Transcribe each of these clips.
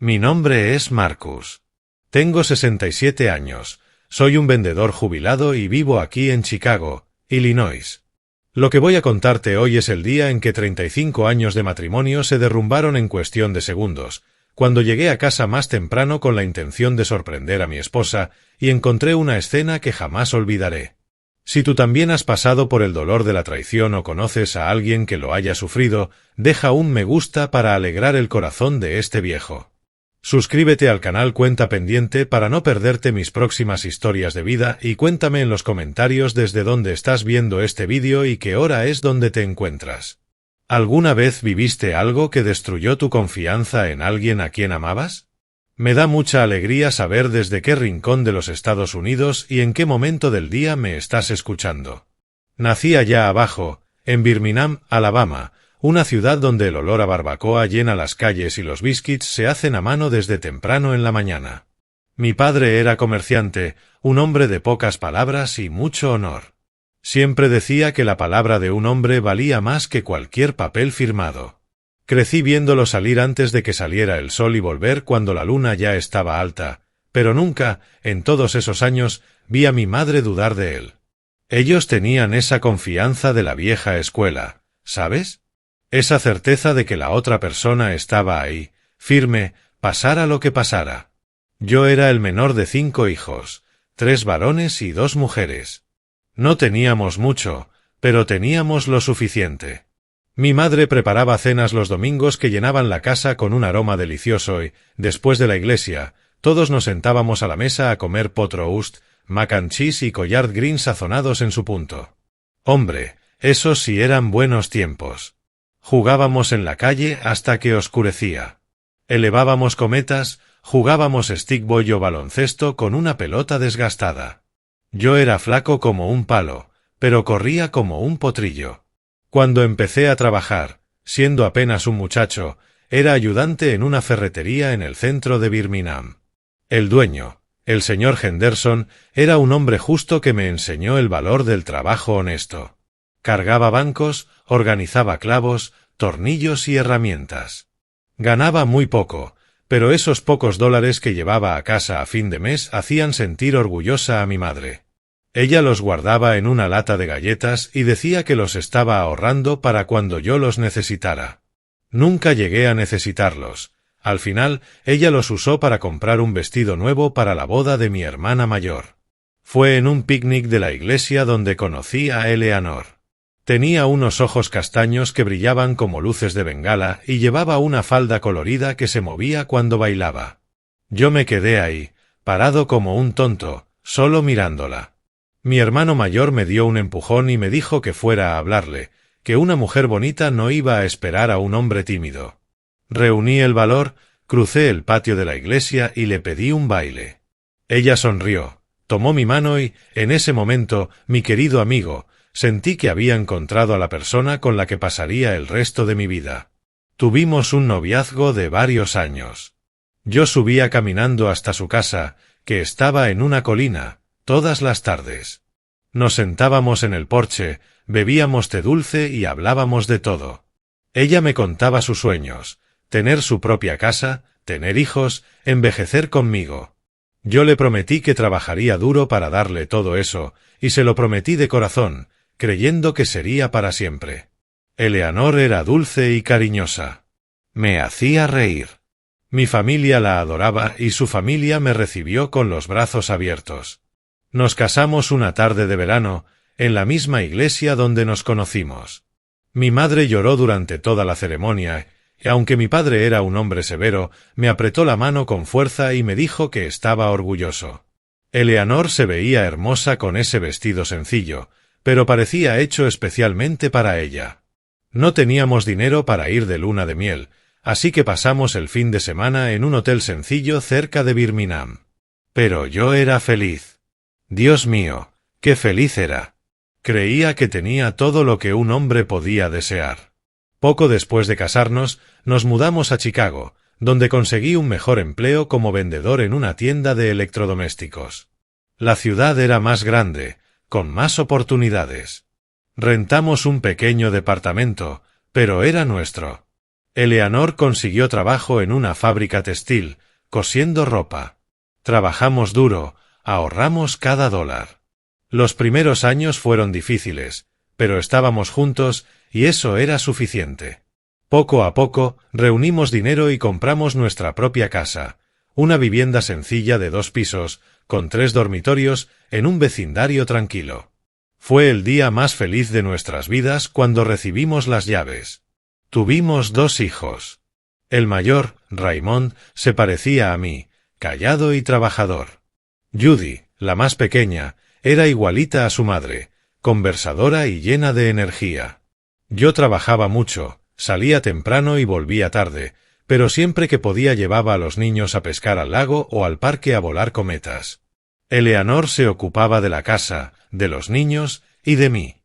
Mi nombre es Marcus. Tengo 67 años. Soy un vendedor jubilado y vivo aquí en Chicago, Illinois. Lo que voy a contarte hoy es el día en que 35 años de matrimonio se derrumbaron en cuestión de segundos, cuando llegué a casa más temprano con la intención de sorprender a mi esposa y encontré una escena que jamás olvidaré. Si tú también has pasado por el dolor de la traición o conoces a alguien que lo haya sufrido, deja un me gusta para alegrar el corazón de este viejo. Suscríbete al canal Cuenta Pendiente para no perderte mis próximas historias de vida y cuéntame en los comentarios desde dónde estás viendo este vídeo y qué hora es donde te encuentras. ¿Alguna vez viviste algo que destruyó tu confianza en alguien a quien amabas? Me da mucha alegría saber desde qué rincón de los Estados Unidos y en qué momento del día me estás escuchando. Nací allá abajo, en Birmingham, Alabama, una ciudad donde el olor a barbacoa llena las calles y los biscuits se hacen a mano desde temprano en la mañana. Mi padre era comerciante, un hombre de pocas palabras y mucho honor. Siempre decía que la palabra de un hombre valía más que cualquier papel firmado. Crecí viéndolo salir antes de que saliera el sol y volver cuando la luna ya estaba alta, pero nunca, en todos esos años, vi a mi madre dudar de él. Ellos tenían esa confianza de la vieja escuela, ¿sabes? Esa certeza de que la otra persona estaba ahí, firme, pasara lo que pasara. Yo era el menor de 5 hijos, 3 varones y 2 mujeres. No teníamos mucho, pero teníamos lo suficiente. Mi madre preparaba cenas los domingos que llenaban la casa con un aroma delicioso y, después de la iglesia, todos nos sentábamos a la mesa a comer pot roast, mac and cheese y collard green sazonados en su punto. Hombre, esos sí eran buenos tiempos. Jugábamos en la calle hasta que oscurecía. Elevábamos cometas, jugábamos stickball o baloncesto con una pelota desgastada. Yo era flaco como un palo, pero corría como un potrillo. Cuando empecé a trabajar, siendo apenas un muchacho, era ayudante en una ferretería en el centro de Birmingham. El dueño, el señor Henderson, era un hombre justo que me enseñó el valor del trabajo honesto. Cargaba bancos, organizaba clavos, tornillos y herramientas. Ganaba muy poco, pero esos pocos dólares que llevaba a casa a fin de mes hacían sentir orgullosa a mi madre. Ella los guardaba en una lata de galletas y decía que los estaba ahorrando para cuando yo los necesitara. Nunca llegué a necesitarlos. Al final, ella los usó para comprar un vestido nuevo para la boda de mi hermana mayor. Fue en un picnic de la iglesia donde conocí a Eleanor. Tenía unos ojos castaños que brillaban como luces de bengala y llevaba una falda colorida que se movía cuando bailaba. Yo me quedé ahí, parado como un tonto, solo mirándola. Mi hermano mayor me dio un empujón y me dijo que fuera a hablarle, que una mujer bonita no iba a esperar a un hombre tímido. Reuní el valor, crucé el patio de la iglesia y le pedí un baile. Ella sonrió, tomó mi mano y, en ese momento, mi querido amigo, sentí que había encontrado a la persona con la que pasaría el resto de mi vida. Tuvimos un noviazgo de varios años. Yo subía caminando hasta su casa, que estaba en una colina, todas las tardes. Nos sentábamos en el porche, bebíamos té dulce y hablábamos de todo. Ella me contaba sus sueños, tener su propia casa, tener hijos, envejecer conmigo. Yo le prometí que trabajaría duro para darle todo eso, y se lo prometí de corazón, creyendo que sería para siempre. Eleanor era dulce y cariñosa. Me hacía reír. Mi familia la adoraba y su familia me recibió con los brazos abiertos. Nos casamos una tarde de verano, en la misma iglesia donde nos conocimos. Mi madre lloró durante toda la ceremonia, y aunque mi padre era un hombre severo, me apretó la mano con fuerza y me dijo que estaba orgulloso. Eleanor se veía hermosa con ese vestido sencillo, pero parecía hecho especialmente para ella. No teníamos dinero para ir de luna de miel, así que pasamos el fin de semana en un hotel sencillo cerca de Birmingham. Pero yo era feliz. Dios mío, qué feliz era. Creía que tenía todo lo que un hombre podía desear. Poco después de casarnos, nos mudamos a Chicago, donde conseguí un mejor empleo como vendedor en una tienda de electrodomésticos. La ciudad era más grande, con más oportunidades. Rentamos un pequeño departamento, pero era nuestro. Eleanor consiguió trabajo en una fábrica textil, cosiendo ropa. Trabajamos duro, ahorramos cada dólar. Los primeros años fueron difíciles, pero estábamos juntos y eso era suficiente. Poco a poco, reunimos dinero y compramos nuestra propia casa, una vivienda sencilla de 2 pisos, con 3 dormitorios, en un vecindario tranquilo. Fue el día más feliz de nuestras vidas cuando recibimos las llaves. Tuvimos 2 hijos. El mayor, Raymond, se parecía a mí, callado y trabajador. Judy, la más pequeña, era igualita a su madre, conversadora y llena de energía. Yo trabajaba mucho, salía temprano y volvía tarde, pero siempre que podía llevaba a los niños a pescar al lago o al parque a volar cometas. Eleanor se ocupaba de la casa, de los niños y de mí.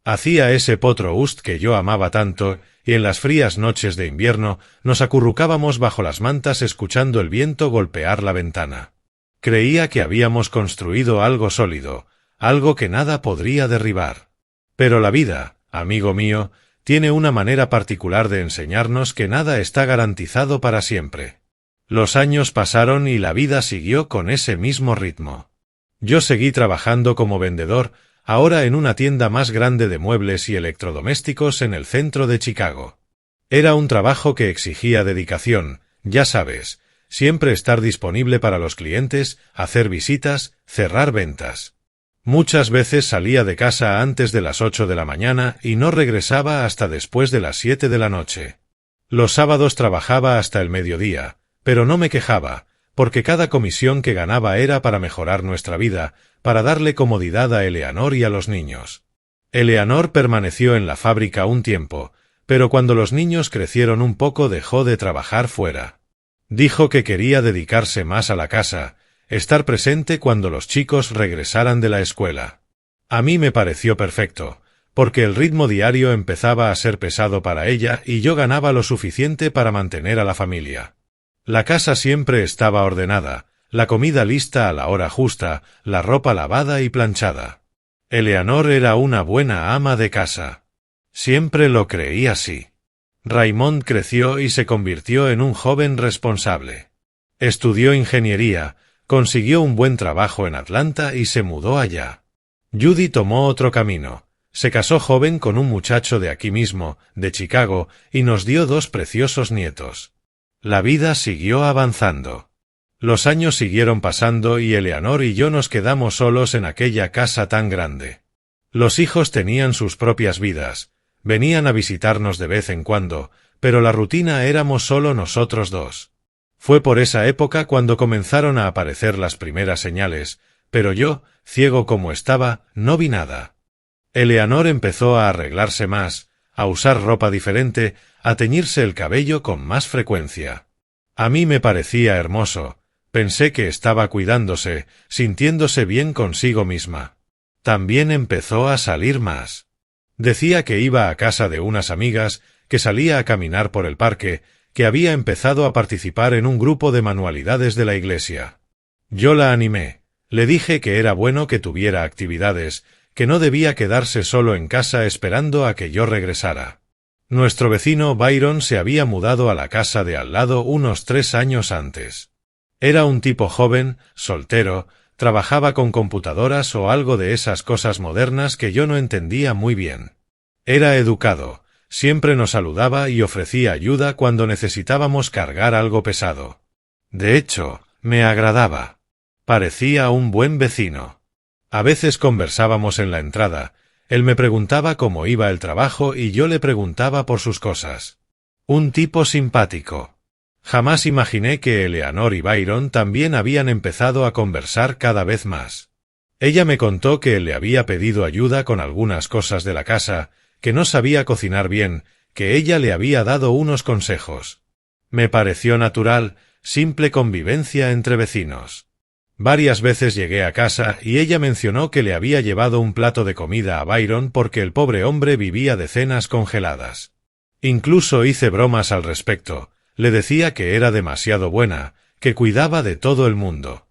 Hacía ese pot-roast que yo amaba tanto, y en las frías noches de invierno nos acurrucábamos bajo las mantas escuchando el viento golpear la ventana. Creía que habíamos construido algo sólido, algo que nada podría derribar. Pero la vida, amigo mío, tiene una manera particular de enseñarnos que nada está garantizado para siempre. Los años pasaron y la vida siguió con ese mismo ritmo. Yo seguí trabajando como vendedor, ahora en una tienda más grande de muebles y electrodomésticos en el centro de Chicago. Era un trabajo que exigía dedicación, ya sabes, siempre estar disponible para los clientes, hacer visitas, cerrar ventas. Muchas veces salía de casa antes de las 8 de la mañana y no regresaba hasta después de las 7 de la noche. Los sábados trabajaba hasta el mediodía, pero no me quejaba, porque cada comisión que ganaba era para mejorar nuestra vida, para darle comodidad a Eleanor y a los niños. Eleanor permaneció en la fábrica un tiempo, pero cuando los niños crecieron un poco dejó de trabajar fuera. Dijo que quería dedicarse más a la casa, estar presente cuando los chicos regresaran de la escuela. A mí me pareció perfecto, porque el ritmo diario empezaba a ser pesado para ella y yo ganaba lo suficiente para mantener a la familia. La casa siempre estaba ordenada, la comida lista a la hora justa, la ropa lavada y planchada. Eleanor era una buena ama de casa. Siempre lo creí así. Raymond creció y se convirtió en un joven responsable. Estudió ingeniería, consiguió un buen trabajo en Atlanta y se mudó allá. Judy tomó otro camino. Se casó joven con un muchacho de aquí mismo, de Chicago, y nos dio 2 preciosos nietos. La vida siguió avanzando. Los años siguieron pasando y Eleanor y yo nos quedamos solos en aquella casa tan grande. Los hijos tenían sus propias vidas, venían a visitarnos de vez en cuando, pero la rutina éramos solo nosotros 2. Fue por esa época cuando comenzaron a aparecer las primeras señales, pero yo, ciego como estaba, no vi nada. Eleanor empezó a arreglarse más, a usar ropa diferente, a teñirse el cabello con más frecuencia. A mí me parecía hermoso, pensé que estaba cuidándose, sintiéndose bien consigo misma. También empezó a salir más. Decía que iba a casa de unas amigas, que salía a caminar por el parque, que había empezado a participar en un grupo de manualidades de la iglesia. Yo la animé, le dije que era bueno que tuviera actividades, que no debía quedarse solo en casa esperando a que yo regresara. Nuestro vecino Byron se había mudado a la casa de al lado unos 3 años antes. Era un tipo joven, soltero, trabajaba con computadoras o algo de esas cosas modernas que yo no entendía muy bien. Era educado, siempre nos saludaba y ofrecía ayuda cuando necesitábamos cargar algo pesado. De hecho, me agradaba. Parecía un buen vecino. A veces conversábamos en la entrada. Él me preguntaba cómo iba el trabajo y yo le preguntaba por sus cosas. Un tipo simpático. Jamás imaginé que Eleanor y Byron también habían empezado a conversar cada vez más. Ella me contó que él le había pedido ayuda con algunas cosas de la casa, que no sabía cocinar bien, que ella le había dado unos consejos. Me pareció natural, simple convivencia entre vecinos. Varias veces llegué a casa y ella mencionó que le había llevado un plato de comida a Byron porque el pobre hombre vivía de cenas congeladas. Incluso hice bromas al respecto, le decía que era demasiado buena, que cuidaba de todo el mundo.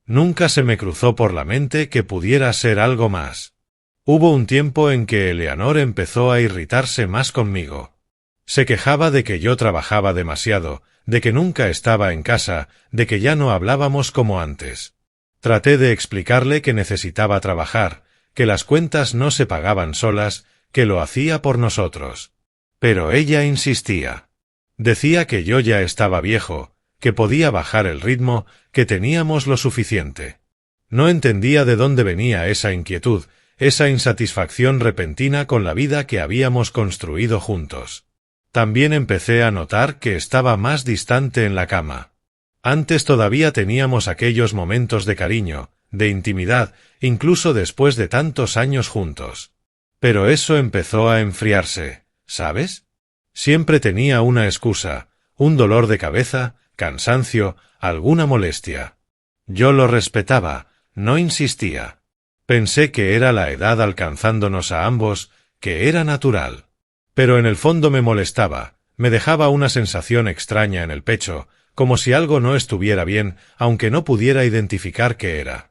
Nunca se me cruzó por la mente que pudiera ser algo más. Hubo un tiempo en que Eleanor empezó a irritarse más conmigo. Se quejaba de que yo trabajaba demasiado, de que nunca estaba en casa, de que ya no hablábamos como antes. Traté de explicarle que necesitaba trabajar, que las cuentas no se pagaban solas, que lo hacía por nosotros. Pero ella insistía. Decía que yo ya estaba viejo, que podía bajar el ritmo, que teníamos lo suficiente. No entendía de dónde venía esa inquietud, esa insatisfacción repentina con la vida que habíamos construido juntos. También empecé a notar que estaba más distante en la cama. Antes todavía teníamos aquellos momentos de cariño, de intimidad, incluso después de tantos años juntos. Pero eso empezó a enfriarse, ¿sabes? Siempre tenía una excusa, un dolor de cabeza, cansancio, alguna molestia. Yo lo respetaba, no insistía. Pensé que era la edad alcanzándonos a ambos, que era natural. Pero en el fondo me molestaba, me dejaba una sensación extraña en el pecho, como si algo no estuviera bien, aunque no pudiera identificar qué era.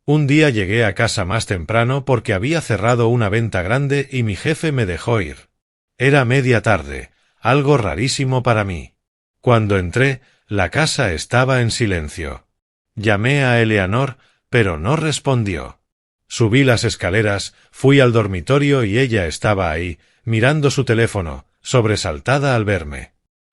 Un día llegué a casa más temprano porque había cerrado una venta grande y mi jefe me dejó ir. Era media tarde, algo rarísimo para mí. Cuando entré, la casa estaba en silencio. Llamé a Eleanor, pero no respondió. Subí las escaleras, fui al dormitorio y ella estaba ahí, mirando su teléfono, sobresaltada al verme.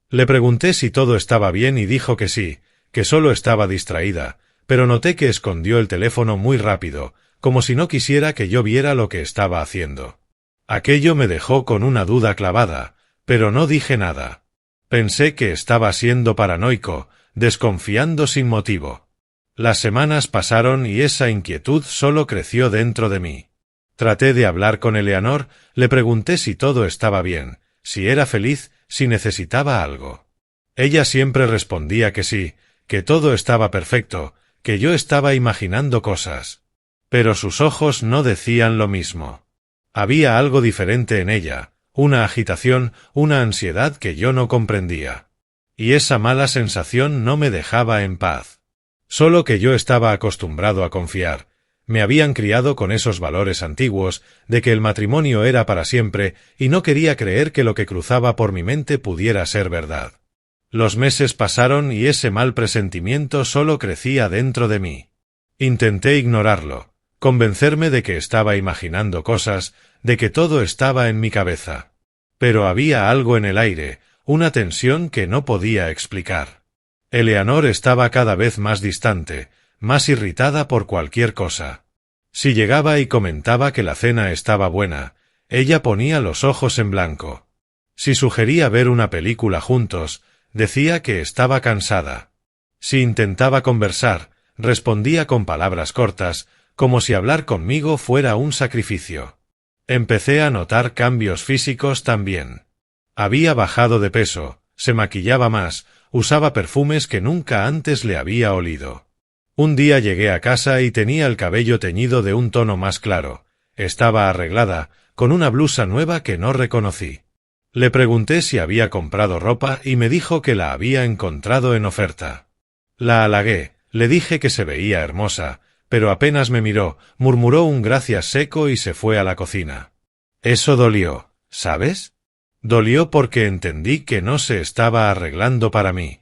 Le pregunté si todo estaba bien y dijo que sí, que solo estaba distraída, pero noté que escondió el teléfono muy rápido, como si no quisiera que yo viera lo que estaba haciendo. Aquello me dejó con una duda clavada, pero no dije nada. Pensé que estaba siendo paranoico, desconfiando sin motivo. Las semanas pasaron y esa inquietud solo creció dentro de mí. Traté de hablar con Eleanor, le pregunté si todo estaba bien, si era feliz, si necesitaba algo. Ella siempre respondía que sí, que todo estaba perfecto, que yo estaba imaginando cosas. Pero sus ojos no decían lo mismo. Había algo diferente en ella, una agitación, una ansiedad que yo no comprendía. Y esa mala sensación no me dejaba en paz. Solo que yo estaba acostumbrado a confiar. Me habían criado con esos valores antiguos, de que el matrimonio era para siempre, y no quería creer que lo que cruzaba por mi mente pudiera ser verdad. Los meses pasaron y ese mal presentimiento solo crecía dentro de mí. Intenté ignorarlo, convencerme de que estaba imaginando cosas, de que todo estaba en mi cabeza. Pero había algo en el aire, una tensión que no podía explicar. Eleanor estaba cada vez más distante, más irritada por cualquier cosa. Si llegaba y comentaba que la cena estaba buena, ella ponía los ojos en blanco. Si sugería ver una película juntos, decía que estaba cansada. Si intentaba conversar, respondía con palabras cortas, como si hablar conmigo fuera un sacrificio. Empecé a notar cambios físicos también. Había bajado de peso, se maquillaba más, usaba perfumes que nunca antes le había olido. Un día llegué a casa y tenía el cabello teñido de un tono más claro. Estaba arreglada, con una blusa nueva que no reconocí. Le pregunté si había comprado ropa y me dijo que la había encontrado en oferta. La halagué, le dije que se veía hermosa, pero apenas me miró, murmuró un gracias seco y se fue a la cocina. Eso dolió, ¿sabes? Dolió porque entendí que no se estaba arreglando para mí.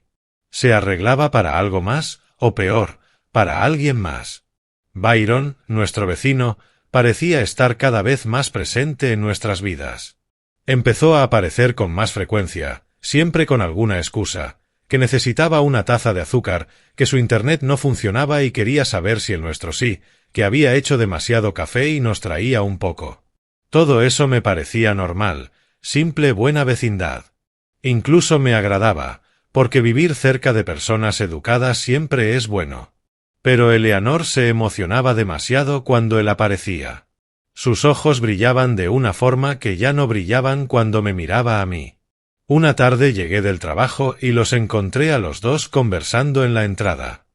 ¿Se arreglaba para algo más, o peor, para alguien más? Byron, nuestro vecino, parecía estar cada vez más presente en nuestras vidas. Empezó a aparecer con más frecuencia, siempre con alguna excusa, que necesitaba una taza de azúcar, que su internet no funcionaba y quería saber si el nuestro sí, que había hecho demasiado café y nos traía un poco. Todo eso me parecía normal, simple buena vecindad. Incluso me agradaba, porque vivir cerca de personas educadas siempre es bueno. Pero Eleanor se emocionaba demasiado cuando él aparecía. Sus ojos brillaban de una forma que ya no brillaban cuando me miraba a mí. Una tarde llegué del trabajo y los encontré a los dos conversando en la entrada.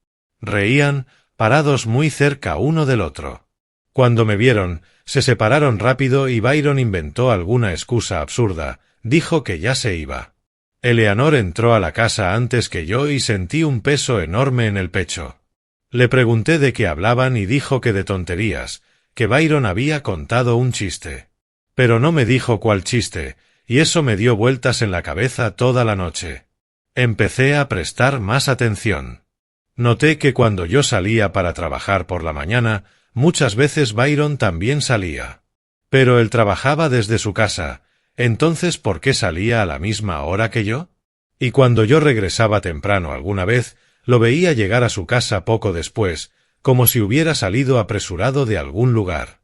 Reían, parados muy cerca uno del otro. Cuando me vieron, se separaron rápido y Byron inventó alguna excusa absurda, dijo que ya se iba. Eleanor entró a la casa antes que yo y sentí un peso enorme en el pecho. Le pregunté de qué hablaban y dijo que de tonterías, que Byron había contado un chiste. Pero no me dijo cuál chiste, y eso me dio vueltas en la cabeza toda la noche. Empecé a prestar más atención. Noté que cuando yo salía para trabajar por la mañana, muchas veces Byron también salía. Pero él trabajaba desde su casa, entonces ¿por qué salía a la misma hora que yo? Y cuando yo regresaba temprano alguna vez, lo veía llegar a su casa poco después, como si hubiera salido apresurado de algún lugar.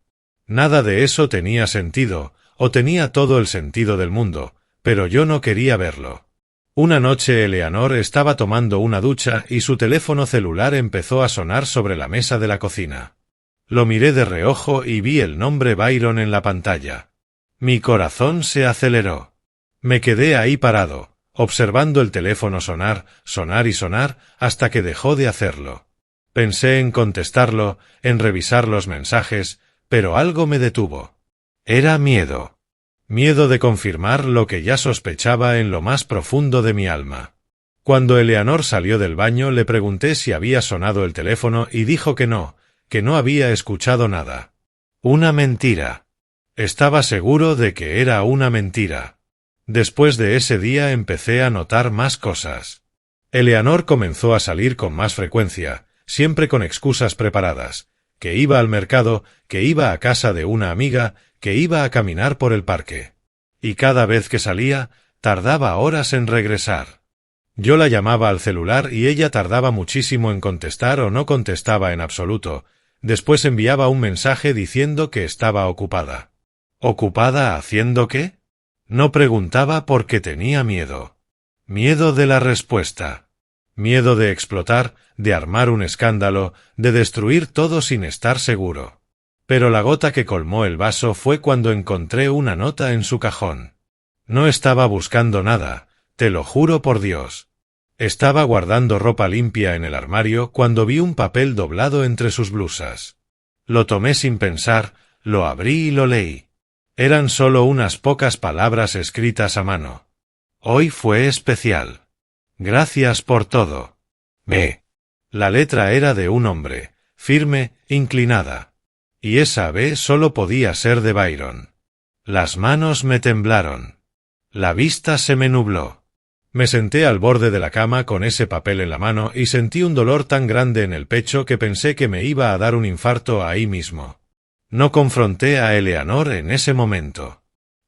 Nada de eso tenía sentido, o tenía todo el sentido del mundo, pero yo no quería verlo. Una noche Eleanor estaba tomando una ducha y su teléfono celular empezó a sonar sobre la mesa de la cocina. Lo miré de reojo y vi el nombre Byron en la pantalla. Mi corazón se aceleró. Me quedé ahí parado, observando el teléfono sonar, sonar y sonar, hasta que dejó de hacerlo. Pensé en contestarlo, en revisar los mensajes, pero algo me detuvo. Era miedo. Miedo de confirmar lo que ya sospechaba en lo más profundo de mi alma. Cuando Eleanor salió del baño le pregunté si había sonado el teléfono y dijo que no había escuchado nada. Una mentira. Estaba seguro de que era una mentira. Después de ese día empecé a notar más cosas. Eleanor comenzó a salir con más frecuencia, siempre con excusas preparadas, que iba al mercado, que iba a casa de una amiga, que iba a caminar por el parque. Y cada vez que salía, tardaba horas en regresar. Yo la llamaba al celular y ella tardaba muchísimo en contestar o no contestaba en absoluto. Después enviaba un mensaje diciendo que estaba ocupada. ¿Ocupada haciendo qué? No preguntaba porque tenía miedo. Miedo de la respuesta. Miedo de explotar, de armar un escándalo, de destruir todo sin estar seguro. Pero la gota que colmó el vaso fue cuando encontré una nota en su cajón. No estaba buscando nada, te lo juro por Dios. Estaba guardando ropa limpia en el armario cuando vi un papel doblado entre sus blusas. Lo tomé sin pensar, lo abrí y lo leí. Eran solo unas pocas palabras escritas a mano. Hoy fue especial. Gracias por todo. B. La letra era de un hombre, firme, inclinada. Y esa B solo podía ser de Byron. Las manos me temblaron. La vista se me nubló. Me senté al borde de la cama con ese papel en la mano y sentí un dolor tan grande en el pecho que pensé que me iba a dar un infarto ahí mismo. No confronté a Eleanor en ese momento.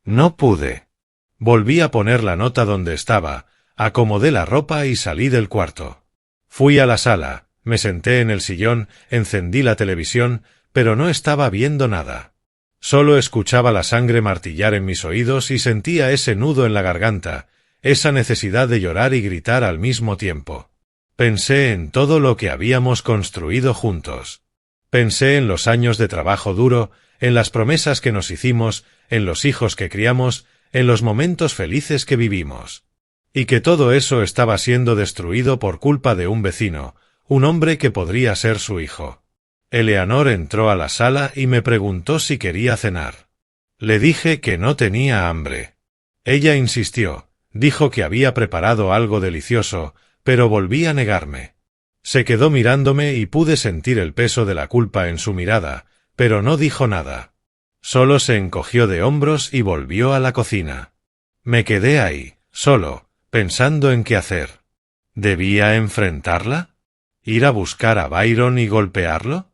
No pude. Volví a poner la nota donde estaba, acomodé la ropa y salí del cuarto. Fui a la sala, me senté en el sillón, encendí la televisión, pero no estaba viendo nada. Solo escuchaba la sangre martillar en mis oídos y sentía ese nudo en la garganta, esa necesidad de llorar y gritar al mismo tiempo. Pensé en todo lo que habíamos construido juntos. Pensé en los años de trabajo duro, en las promesas que nos hicimos, en los hijos que criamos, en los momentos felices que vivimos. Y que todo eso estaba siendo destruido por culpa de un vecino, un hombre que podría ser su hijo. Eleanor entró a la sala y me preguntó si quería cenar. Le dije que no tenía hambre. Ella insistió, dijo que había preparado algo delicioso, pero volví a negarme. Se quedó mirándome y pude sentir el peso de la culpa en su mirada, pero no dijo nada. Solo se encogió de hombros y volvió a la cocina. Me quedé ahí, solo, pensando en qué hacer. ¿Debía enfrentarla? ¿Ir a buscar a Byron y golpearlo?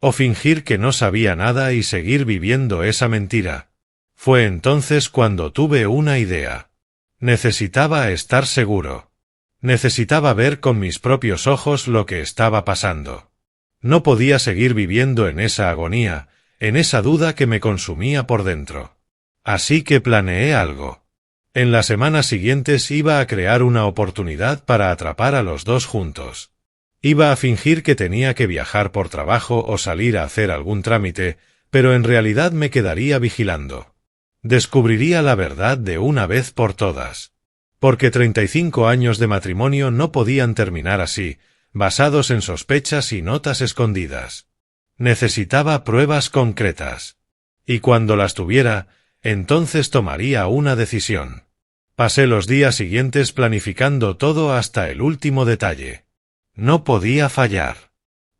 ¿O fingir que no sabía nada y seguir viviendo esa mentira? Fue entonces cuando tuve una idea. Necesitaba estar seguro. Necesitaba ver con mis propios ojos lo que estaba pasando. No podía seguir viviendo en esa agonía, en esa duda que me consumía por dentro. Así que planeé algo. En las semanas siguientes iba a crear una oportunidad para atrapar a los dos juntos. Iba a fingir que tenía que viajar por trabajo o salir a hacer algún trámite, pero en realidad me quedaría vigilando. Descubriría la verdad de una vez por todas. Porque 35 años de matrimonio no podían terminar así, basados en sospechas y notas escondidas. Necesitaba pruebas concretas. Y cuando las tuviera, entonces tomaría una decisión. Pasé los días siguientes planificando todo hasta el último detalle. No podía fallar.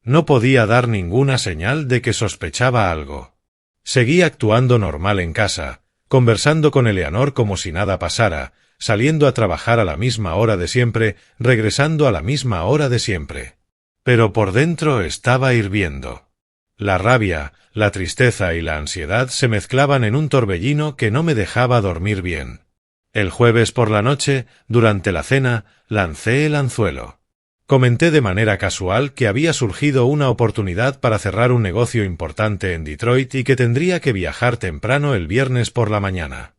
No podía dar ninguna señal de que sospechaba algo. Seguí actuando normal en casa, conversando con Eleanor como si nada pasara, saliendo a trabajar a la misma hora de siempre, regresando a la misma hora de siempre. Pero por dentro estaba hirviendo. La rabia, la tristeza y la ansiedad se mezclaban en un torbellino que no me dejaba dormir bien. El jueves por la noche, durante la cena, lancé el anzuelo. Comenté de manera casual que había surgido una oportunidad para cerrar un negocio importante en Detroit y que tendría que viajar temprano el viernes por la mañana.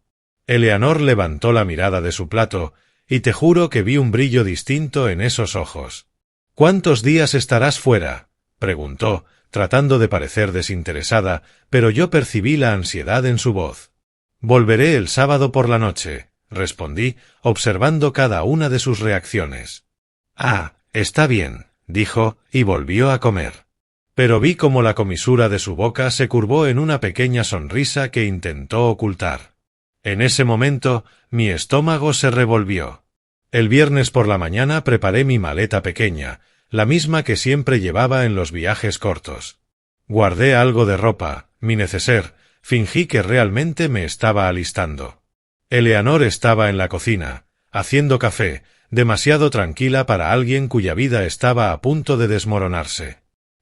Eleanor levantó la mirada de su plato, y te juro que vi un brillo distinto en esos ojos. «¿Cuántos días estarás fuera?», preguntó, tratando de parecer desinteresada, pero yo percibí la ansiedad en su voz. «Volveré el sábado por la noche», respondí, observando cada una de sus reacciones. «Ah, está bien», dijo, y volvió a comer. Pero vi cómo la comisura de su boca se curvó en una pequeña sonrisa que intentó ocultar. En ese momento, mi estómago se revolvió. El viernes por la mañana preparé mi maleta pequeña, la misma que siempre llevaba en los viajes cortos. Guardé algo de ropa, mi neceser, fingí que realmente me estaba alistando. Eleanor estaba en la cocina, haciendo café, demasiado tranquila para alguien cuya vida estaba a punto de desmoronarse.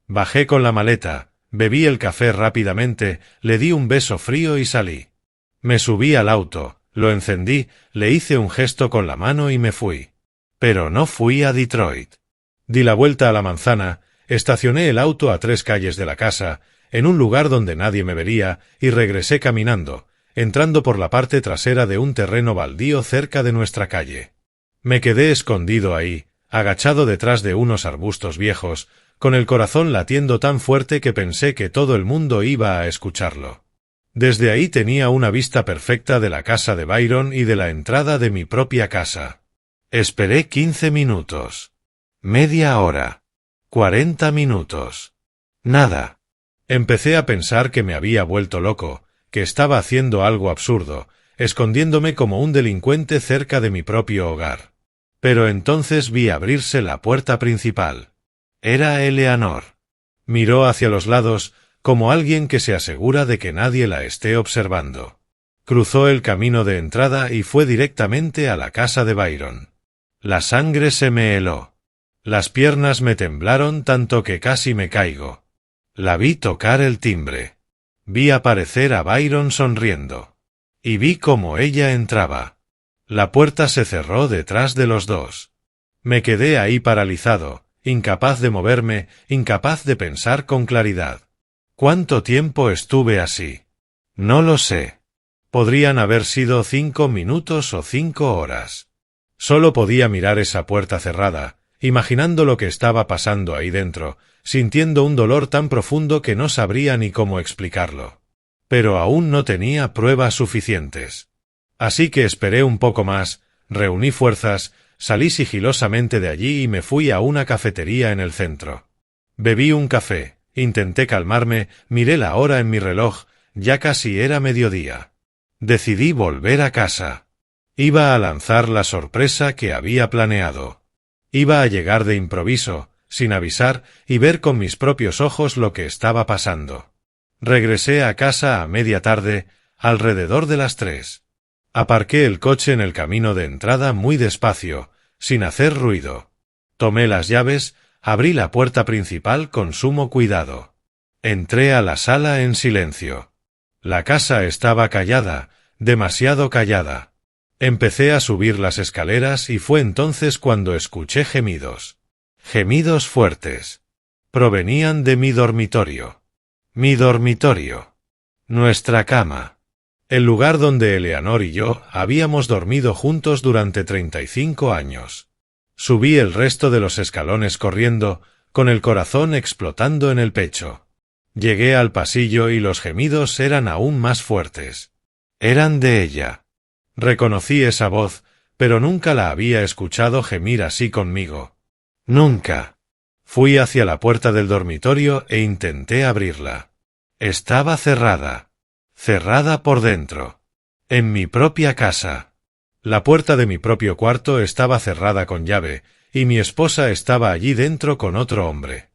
Bajé con la maleta, bebí el café rápidamente, le di un beso frío y salí. Me subí al auto, lo encendí, le hice un gesto con la mano y me fui. Pero no fui a Detroit. Di la vuelta a la manzana, estacioné el auto a 3 calles de la casa, en un lugar donde nadie me vería, y regresé caminando, entrando por la parte trasera de un terreno baldío cerca de nuestra calle. Me quedé escondido ahí, agachado detrás de unos arbustos viejos, con el corazón latiendo tan fuerte que pensé que todo el mundo iba a escucharlo. Desde ahí tenía una vista perfecta de la casa de Byron y de la entrada de mi propia casa. Esperé 15 minutos. Media hora. 40 minutos. Nada. Empecé a pensar que me había vuelto loco, que estaba haciendo algo absurdo, escondiéndome como un delincuente cerca de mi propio hogar. Pero entonces vi abrirse la puerta principal. Era Eleanor. Miró hacia los lados, como alguien que se asegura de que nadie la esté observando. Cruzó el camino de entrada y fue directamente a la casa de Byron. La sangre se me heló. Las piernas me temblaron tanto que casi me caigo. La vi tocar el timbre. Vi aparecer a Byron sonriendo. Y vi cómo ella entraba. La puerta se cerró detrás de los dos. Me quedé ahí paralizado, incapaz de moverme, incapaz de pensar con claridad. ¿Cuánto tiempo estuve así? No lo sé. Podrían haber sido 5 minutos o 5 horas. Solo podía mirar esa puerta cerrada, imaginando lo que estaba pasando ahí dentro, sintiendo un dolor tan profundo que no sabría ni cómo explicarlo. Pero aún no tenía pruebas suficientes. Así que esperé un poco más, reuní fuerzas, salí sigilosamente de allí y me fui a una cafetería en el centro. Bebí un café, intenté calmarme, miré la hora en mi reloj, ya casi era mediodía. Decidí volver a casa. Iba a lanzar la sorpresa que había planeado. Iba a llegar de improviso, sin avisar, y ver con mis propios ojos lo que estaba pasando. Regresé a casa a media tarde, alrededor de las 3. Aparqué el coche en el camino de entrada muy despacio, sin hacer ruido. Tomé las llaves, abrí la puerta principal con sumo cuidado. Entré a la sala en silencio. La casa estaba callada, demasiado callada. Empecé a subir las escaleras y fue entonces cuando escuché gemidos. Gemidos fuertes. Provenían de mi dormitorio. Mi dormitorio. Nuestra cama. El lugar donde Eleanor y yo habíamos dormido juntos durante 35 años. Subí el resto de los escalones corriendo, con el corazón explotando en el pecho. Llegué al pasillo y los gemidos eran aún más fuertes. Eran de ella. Reconocí esa voz, pero nunca la había escuchado gemir así conmigo. Nunca. Fui hacia la puerta del dormitorio e intenté abrirla. Estaba cerrada. Cerrada por dentro. En mi propia casa. La puerta de mi propio cuarto estaba cerrada con llave, y mi esposa estaba allí dentro con otro hombre.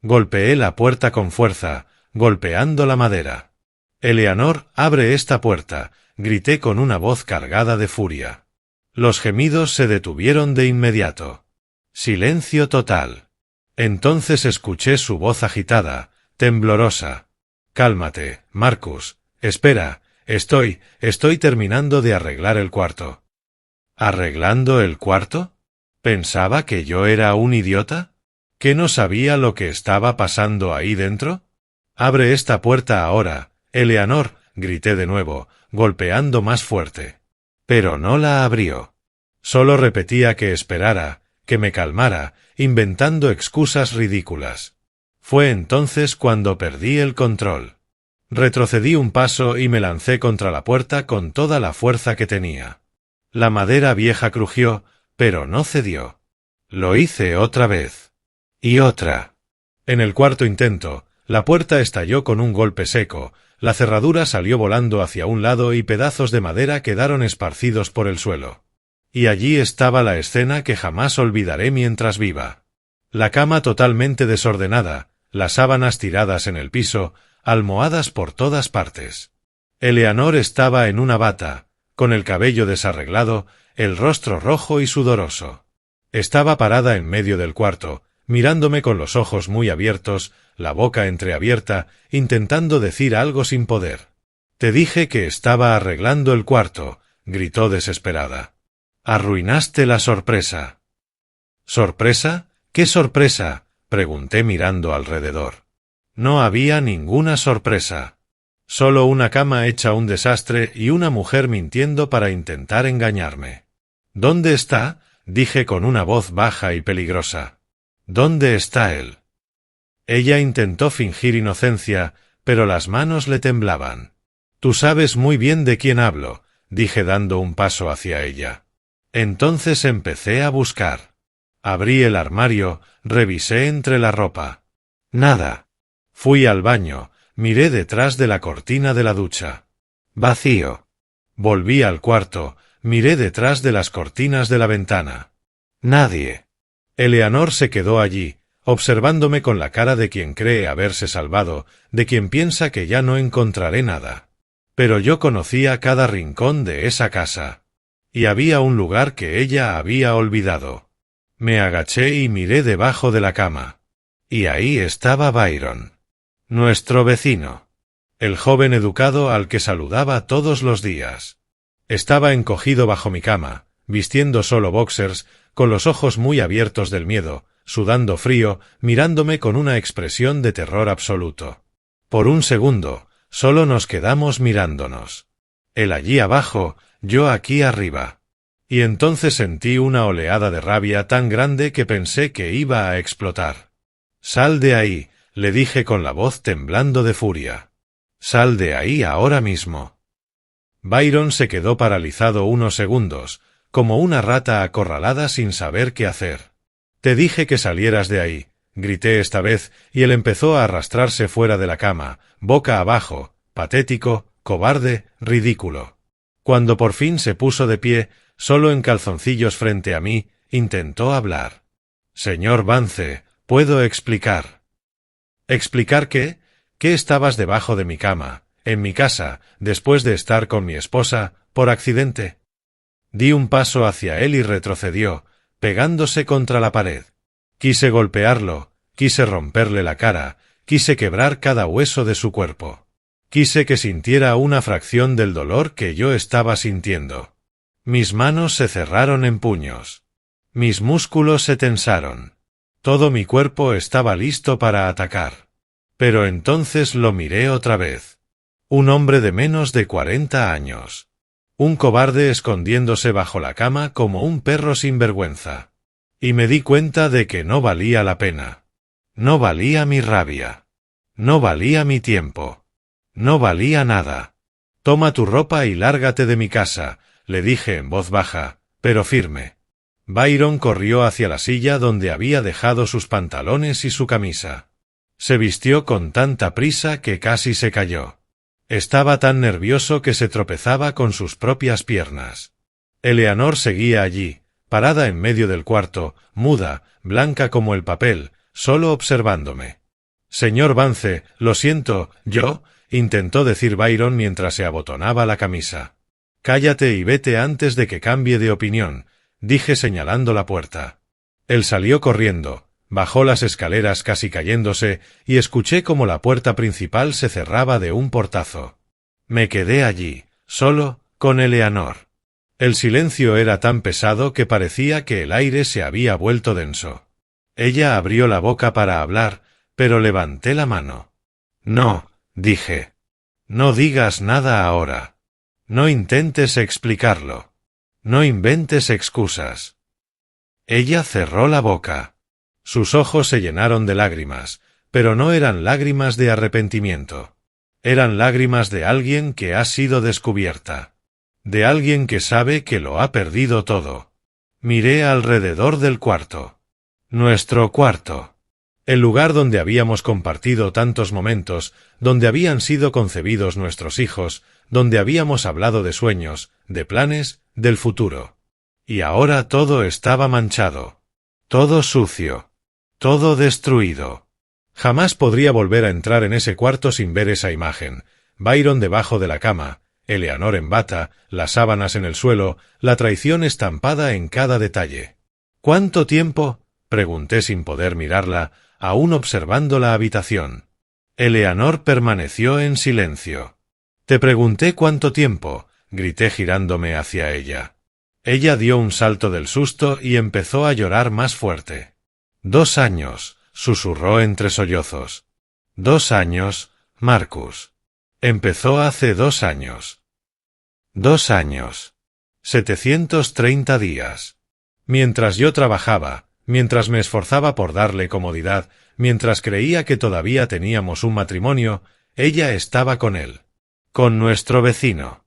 Golpeé la puerta con fuerza, golpeando la madera. Eleanor, abre esta puerta, grité con una voz cargada de furia. Los gemidos se detuvieron de inmediato. Silencio total. Entonces escuché su voz agitada, temblorosa. «Cálmate, Marcus. Espera, estoy terminando de arreglar el cuarto». ¿Arreglando el cuarto? ¿Pensaba que yo era un idiota? ¿Que no sabía lo que estaba pasando ahí dentro? «Abre esta puerta ahora, Eleanor», grité de nuevo, golpeando más fuerte. Pero no la abrió. Solo repetía que esperara, que me calmara, inventando excusas ridículas. Fue entonces cuando perdí el control. Retrocedí un paso y me lancé contra la puerta con toda la fuerza que tenía. La madera vieja crujió, pero no cedió. Lo hice otra vez. Y otra. En el cuarto intento, la puerta estalló con un golpe seco, la cerradura salió volando hacia un lado y pedazos de madera quedaron esparcidos por el suelo. Y allí estaba la escena que jamás olvidaré mientras viva. La cama totalmente desordenada, las sábanas tiradas en el piso, almohadas por todas partes. Eleanor estaba en una bata, con el cabello desarreglado, el rostro rojo y sudoroso. Estaba parada en medio del cuarto, mirándome con los ojos muy abiertos, la boca entreabierta, intentando decir algo sin poder. «Te dije que estaba arreglando el cuarto», gritó desesperada. «Arruinaste la sorpresa». «¿Sorpresa? ¿Qué sorpresa?», pregunté mirando alrededor. No había ninguna sorpresa. Solo una cama hecha un desastre y una mujer mintiendo para intentar engañarme. «¿Dónde está?», dije con una voz baja y peligrosa. «¿Dónde está él?». Ella intentó fingir inocencia, pero las manos le temblaban. «Tú sabes muy bien de quién hablo», dije dando un paso hacia ella. Entonces empecé a buscar. Abrí el armario, revisé entre la ropa. Nada. Fui al baño, miré detrás de la cortina de la ducha. Vacío. Volví al cuarto, miré detrás de las cortinas de la ventana. Nadie. Eleanor se quedó allí, observándome con la cara de quien cree haberse salvado, de quien piensa que ya no encontraré nada. Pero yo conocía cada rincón de esa casa. Y había un lugar que ella había olvidado. Me agaché y miré debajo de la cama. Y ahí estaba Byron. Nuestro vecino. El joven educado al que saludaba todos los días. Estaba encogido bajo mi cama, vistiendo solo boxers, con los ojos muy abiertos del miedo, sudando frío, mirándome con una expresión de terror absoluto. Por un segundo, solo nos quedamos mirándonos. Él allí abajo, yo aquí arriba. Y entonces sentí una oleada de rabia tan grande que pensé que iba a explotar. «Sal de ahí», le dije con la voz temblando de furia. «Sal de ahí ahora mismo». Byron se quedó paralizado unos segundos, como una rata acorralada sin saber qué hacer. «Te dije que salieras de ahí», grité esta vez, y él empezó a arrastrarse fuera de la cama, boca abajo, patético, cobarde, ridículo. Cuando por fin se puso de pie, solo en calzoncillos frente a mí, intentó hablar. «Señor Vance, puedo explicar». «¿Explicar qué? ¿Qué estabas debajo de mi cama, en mi casa, después de estar con mi esposa, por accidente?» Di un paso hacia él y retrocedió, pegándose contra la pared. Quise golpearlo, quise romperle la cara, quise quebrar cada hueso de su cuerpo. Quise que sintiera una fracción del dolor que yo estaba sintiendo. Mis manos se cerraron en puños. Mis músculos se tensaron. Todo mi cuerpo estaba listo para atacar. Pero entonces lo miré otra vez. Un hombre de menos de 40 años. Un cobarde escondiéndose bajo la cama como un perro sin vergüenza. Y me di cuenta de que no valía la pena. No valía mi rabia. No valía mi tiempo. No valía nada. «Toma tu ropa y lárgate de mi casa», le dije en voz baja, pero firme. Byron corrió hacia la silla donde había dejado sus pantalones y su camisa. Se vistió con tanta prisa que casi se cayó. Estaba tan nervioso que se tropezaba con sus propias piernas. Eleanor seguía allí, parada en medio del cuarto, muda, blanca como el papel, solo observándome. «Señor Vance, lo siento, yo», intentó decir Byron mientras se abotonaba la camisa. Cállate y vete antes de que cambie de opinión, dije señalando la puerta. Él salió corriendo, bajó las escaleras casi cayéndose, y escuché cómo la puerta principal se cerraba de un portazo. Me quedé allí, solo, con Eleanor. El silencio era tan pesado que parecía que el aire se había vuelto denso. Ella abrió la boca para hablar, pero levanté la mano. No, dije. No digas nada ahora. No intentes explicarlo. No inventes excusas. Ella cerró la boca. Sus ojos se llenaron de lágrimas, pero no eran lágrimas de arrepentimiento. Eran lágrimas de alguien que ha sido descubierta. De alguien que sabe que lo ha perdido todo. Miré alrededor del cuarto. Nuestro cuarto. El lugar donde habíamos compartido tantos momentos, donde habían sido concebidos nuestros hijos, donde habíamos hablado de sueños, de planes, del futuro. Y ahora todo estaba manchado. Todo sucio. Todo destruido. Jamás podría volver a entrar en ese cuarto sin ver esa imagen. Byron debajo de la cama, Eleanor en bata, las sábanas en el suelo, la traición estampada en cada detalle. ¿Cuánto tiempo? Pregunté sin poder mirarla, aún observando la habitación. Eleanor permaneció en silencio. Te pregunté cuánto tiempo, grité girándome hacia ella. Ella dio un salto del susto y empezó a llorar más fuerte. 2 años, susurró entre sollozos. 2 años, Marcus. Empezó hace 2 años. 2 años. 730 días. Mientras yo trabajaba, mientras me esforzaba por darle comodidad, mientras creía que todavía teníamos un matrimonio, ella estaba con él. Con nuestro vecino.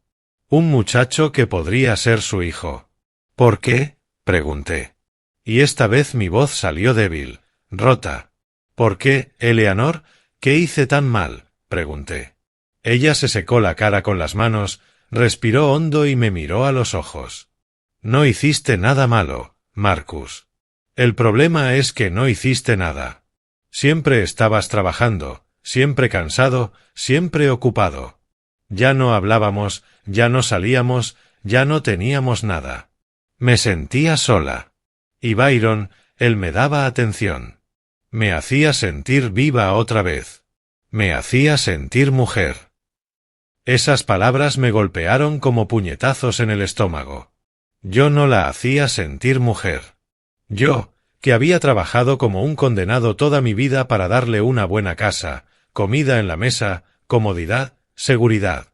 Un muchacho que podría ser su hijo. ¿Por qué? Pregunté. Y esta vez mi voz salió débil, rota. ¿Por qué, Eleanor? ¿Qué hice tan mal? Pregunté. Ella se secó la cara con las manos, respiró hondo y me miró a los ojos. No hiciste nada malo, Marcus. El problema es que no hiciste nada. Siempre estabas trabajando, siempre cansado, siempre ocupado. Ya no hablábamos, ya no salíamos, ya no teníamos nada. Me sentía sola. Y Byron, él me daba atención. Me hacía sentir viva otra vez. Me hacía sentir mujer. Esas palabras me golpearon como puñetazos en el estómago. Yo no la hacía sentir mujer. Yo, que había trabajado como un condenado toda mi vida para darle una buena casa, comida en la mesa, comodidad, seguridad.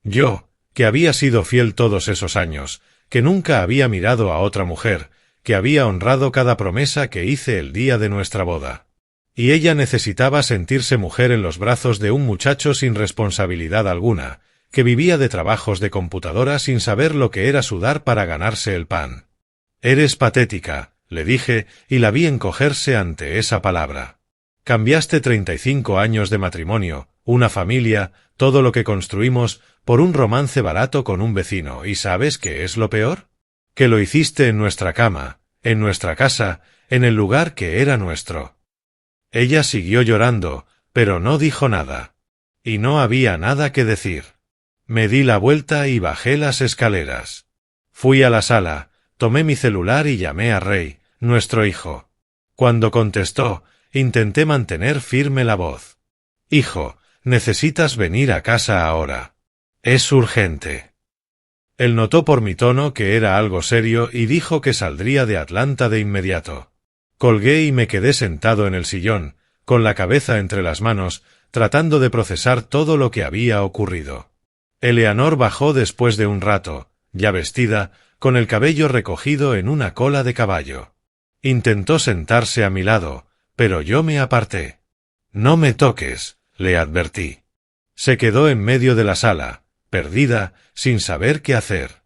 Yo, que había sido fiel todos esos años, que nunca había mirado a otra mujer, que había honrado cada promesa que hice el día de nuestra boda. Y ella necesitaba sentirse mujer en los brazos de un muchacho sin responsabilidad alguna, que vivía de trabajos de computadora sin saber lo que era sudar para ganarse el pan. Eres patética, le dije, y la vi encogerse ante esa palabra. Cambiaste 35 años de matrimonio, una familia, todo lo que construimos, por un romance barato con un vecino, ¿y sabes qué es lo peor? Que lo hiciste en nuestra cama, en nuestra casa, en el lugar que era nuestro. Ella siguió llorando, pero no dijo nada. Y no había nada que decir. Me di la vuelta y bajé las escaleras. Fui a la sala, tomé mi celular y llamé a Ray, nuestro hijo. Cuando contestó, intenté mantener firme la voz. Hijo, necesitas venir a casa ahora. Es urgente. Él notó por mi tono que era algo serio y dijo que saldría de Atlanta de inmediato. Colgué y me quedé sentado en el sillón, con la cabeza entre las manos, tratando de procesar todo lo que había ocurrido. Eleanor bajó después de un rato, ya vestida, con el cabello recogido en una cola de caballo. Intentó sentarse a mi lado, pero yo me aparté. No me toques, le advertí. Se quedó en medio de la sala, perdida, sin saber qué hacer.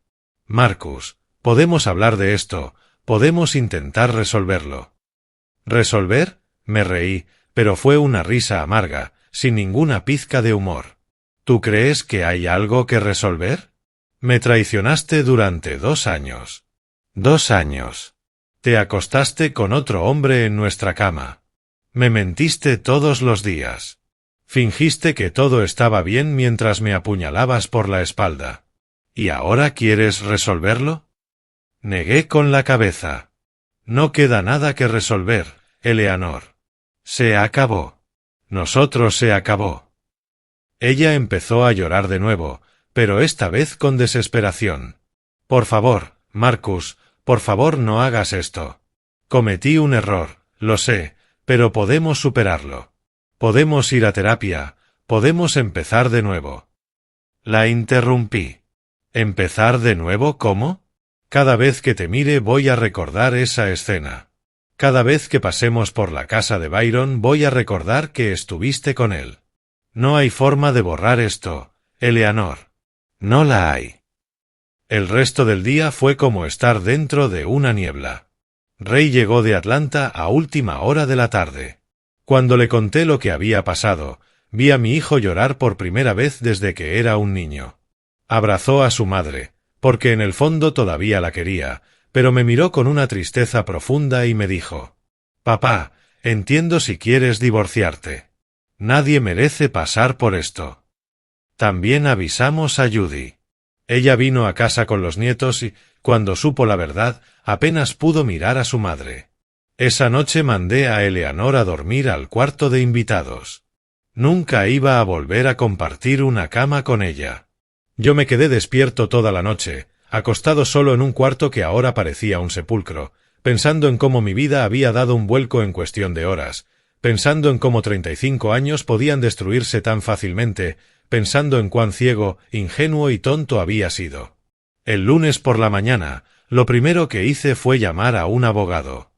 Marcus, podemos hablar de esto, podemos intentar resolverlo. ¿Resolver? Me reí, pero fue una risa amarga, sin ninguna pizca de humor. ¿Tú crees que hay algo que resolver? Me traicionaste durante 2 años. 2 años. Te acostaste con otro hombre en nuestra cama. Me mentiste todos los días. Fingiste que todo estaba bien mientras me apuñalabas por la espalda. ¿Y ahora quieres resolverlo? Negué con la cabeza. No queda nada que resolver, Eleanor. Se acabó. Nosotros se acabó. Ella empezó a llorar de nuevo, pero esta vez con desesperación. Por favor, Marcus, por favor no hagas esto. Cometí un error, lo sé, pero podemos superarlo. Podemos ir a terapia, podemos empezar de nuevo. La interrumpí. ¿Empezar de nuevo cómo? Cada vez que te mire voy a recordar esa escena. Cada vez que pasemos por la casa de Byron voy a recordar que estuviste con él. No hay forma de borrar esto, Eleanor. No la hay. El resto del día fue como estar dentro de una niebla. Ray llegó de Atlanta a última hora de la tarde. Cuando le conté lo que había pasado, vi a mi hijo llorar por primera vez desde que era un niño. Abrazó a su madre, porque en el fondo todavía la quería, pero me miró con una tristeza profunda y me dijo: «Papá, entiendo si quieres divorciarte. Nadie merece pasar por esto». También avisamos a Judy. Ella vino a casa con los nietos y, cuando supo la verdad, apenas pudo mirar a su madre. Esa noche mandé a Eleanor a dormir al cuarto de invitados. Nunca iba a volver a compartir una cama con ella. Yo me quedé despierto toda la noche, acostado solo en un cuarto que ahora parecía un sepulcro, pensando en cómo mi vida había dado un vuelco en cuestión de horas, pensando en cómo 35 años podían destruirse tan fácilmente, pensando en cuán ciego, ingenuo y tonto había sido. El lunes por la mañana, lo primero que hice fue llamar a un abogado.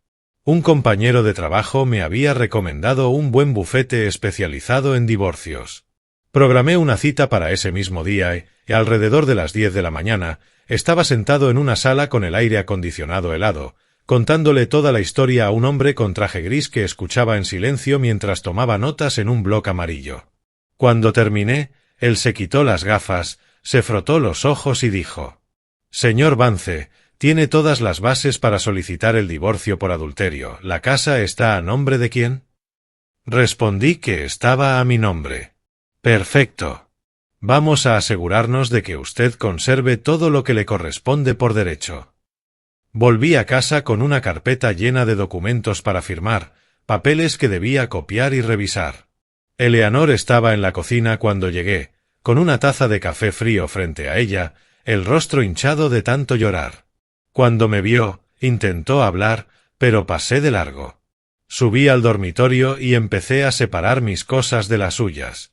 Un compañero de trabajo me había recomendado un buen bufete especializado en divorcios. Programé una cita para ese mismo día y, alrededor de las 10 de la mañana, estaba sentado en una sala con el aire acondicionado helado, contándole toda la historia a un hombre con traje gris que escuchaba en silencio mientras tomaba notas en un bloc amarillo. Cuando terminé, él se quitó las gafas, se frotó los ojos y dijo: «Señor Vance, tiene todas las bases para solicitar el divorcio por adulterio. ¿La casa está a nombre de quién?» Respondí que estaba a mi nombre. «Perfecto. Vamos a asegurarnos de que usted conserve todo lo que le corresponde por derecho». Volví a casa con una carpeta llena de documentos para firmar, papeles que debía copiar y revisar. Eleanor estaba en la cocina cuando llegué, con una taza de café frío frente a ella, el rostro hinchado de tanto llorar. Cuando me vio, intentó hablar, pero pasé de largo. Subí al dormitorio y empecé a separar mis cosas de las suyas.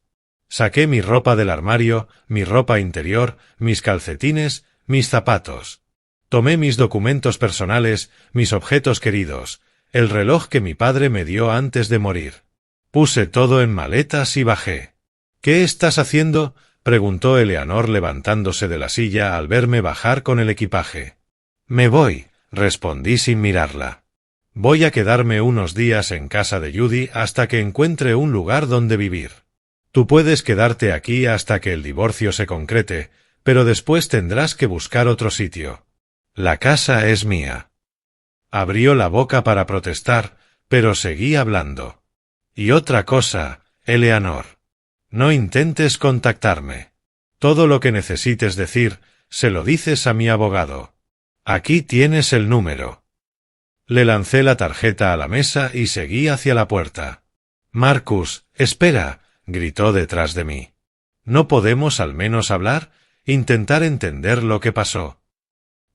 Saqué mi ropa del armario, mi ropa interior, mis calcetines, mis zapatos. Tomé mis documentos personales, mis objetos queridos, el reloj que mi padre me dio antes de morir. Puse todo en maletas y bajé. «¿Qué estás haciendo?», preguntó Eleanor levantándose de la silla al verme bajar con el equipaje. «Me voy», respondí sin mirarla. «Voy a quedarme unos días en casa de Judy hasta que encuentre un lugar donde vivir. Tú puedes quedarte aquí hasta que el divorcio se concrete, pero después tendrás que buscar otro sitio. La casa es mía». Abrió la boca para protestar, pero seguí hablando. «Y otra cosa, Eleanor. No intentes contactarme. Todo lo que necesites decir, se lo dices a mi abogado. Aquí tienes el número». Le lancé la tarjeta a la mesa y seguí hacia la puerta. «Marcus, espera», gritó detrás de mí. «¿No podemos al menos hablar? Intentar entender lo que pasó».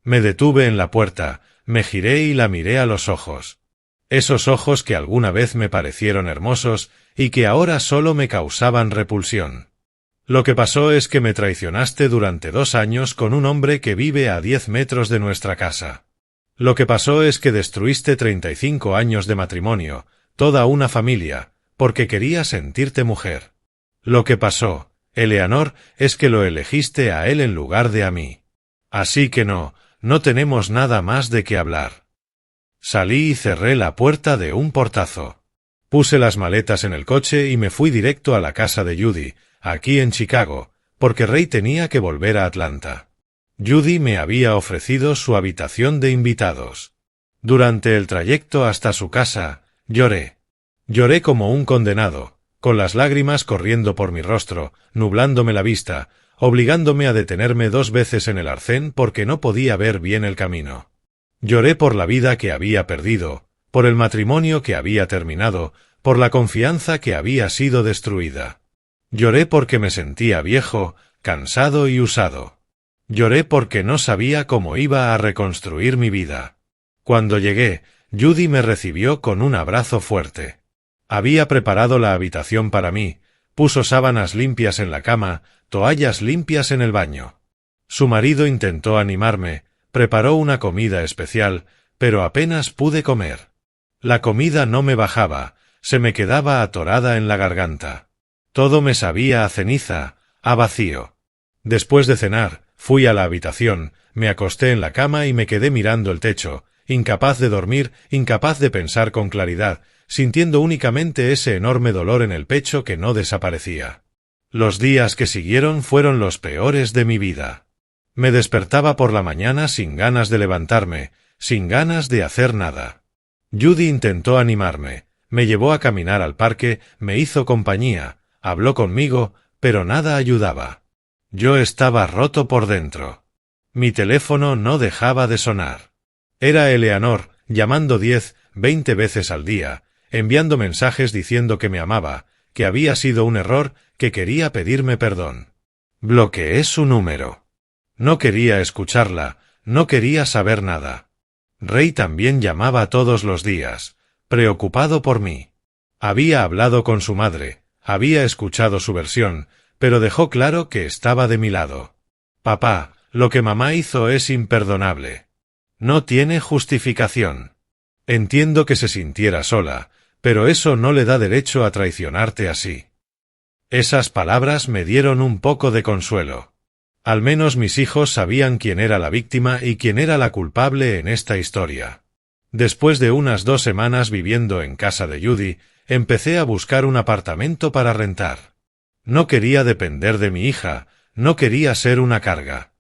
Me detuve en la puerta, me giré y la miré a los ojos. Esos ojos que alguna vez me parecieron hermosos y que ahora solo me causaban repulsión. «Lo que pasó es que me traicionaste durante 2 años con un hombre que vive a 10 metros de nuestra casa. Lo que pasó es que destruiste 35 años de matrimonio, toda una familia, porque querías sentirte mujer. Lo que pasó, Eleanor, es que lo elegiste a él en lugar de a mí. Así que no tenemos nada más de qué hablar». Salí y cerré la puerta de un portazo. Puse las maletas en el coche y me fui directo a la casa de Judy, aquí en Chicago, porque Ray tenía que volver a Atlanta. Judy me había ofrecido su habitación de invitados. Durante el trayecto hasta su casa, lloré. Lloré como un condenado, con las lágrimas corriendo por mi rostro, nublándome la vista, obligándome a detenerme 2 veces en el arcén porque no podía ver bien el camino. Lloré por la vida que había perdido, por el matrimonio que había terminado, por la confianza que había sido destruida. Lloré porque me sentía viejo, cansado y usado. Lloré porque no sabía cómo iba a reconstruir mi vida. Cuando llegué, Judy me recibió con un abrazo fuerte. Había preparado la habitación para mí, puso sábanas limpias en la cama, toallas limpias en el baño. Su marido intentó animarme, preparó una comida especial, pero apenas pude comer. La comida no me bajaba, se me quedaba atorada en la garganta. Todo me sabía a ceniza, a vacío. Después de cenar, fui a la habitación, me acosté en la cama y me quedé mirando el techo, incapaz de dormir, incapaz de pensar con claridad, sintiendo únicamente ese enorme dolor en el pecho que no desaparecía. Los días que siguieron fueron los peores de mi vida. Me despertaba por la mañana sin ganas de levantarme, sin ganas de hacer nada. Judy intentó animarme, me llevó a caminar al parque, me hizo compañía, habló conmigo, pero nada ayudaba. Yo estaba roto por dentro. Mi teléfono no dejaba de sonar. Era Eleanor, llamando 10, 20 veces al día, enviando mensajes diciendo que me amaba, que había sido un error, que quería pedirme perdón. Bloqueé su número. No quería escucharla, no quería saber nada. Ray también llamaba todos los días, preocupado por mí. Había hablado con su madre, había escuchado su versión, pero dejó claro que estaba de mi lado. Papá, lo que mamá hizo es imperdonable. No tiene justificación. Entiendo que se sintiera sola, pero eso no le da derecho a traicionarte así. Esas palabras me dieron un poco de consuelo. Al menos mis hijos sabían quién era la víctima y quién era la culpable en esta historia. Después de unas 2 semanas viviendo en casa de Judy, empecé a buscar un apartamento para rentar. No quería depender de mi hija, no quería ser una carga.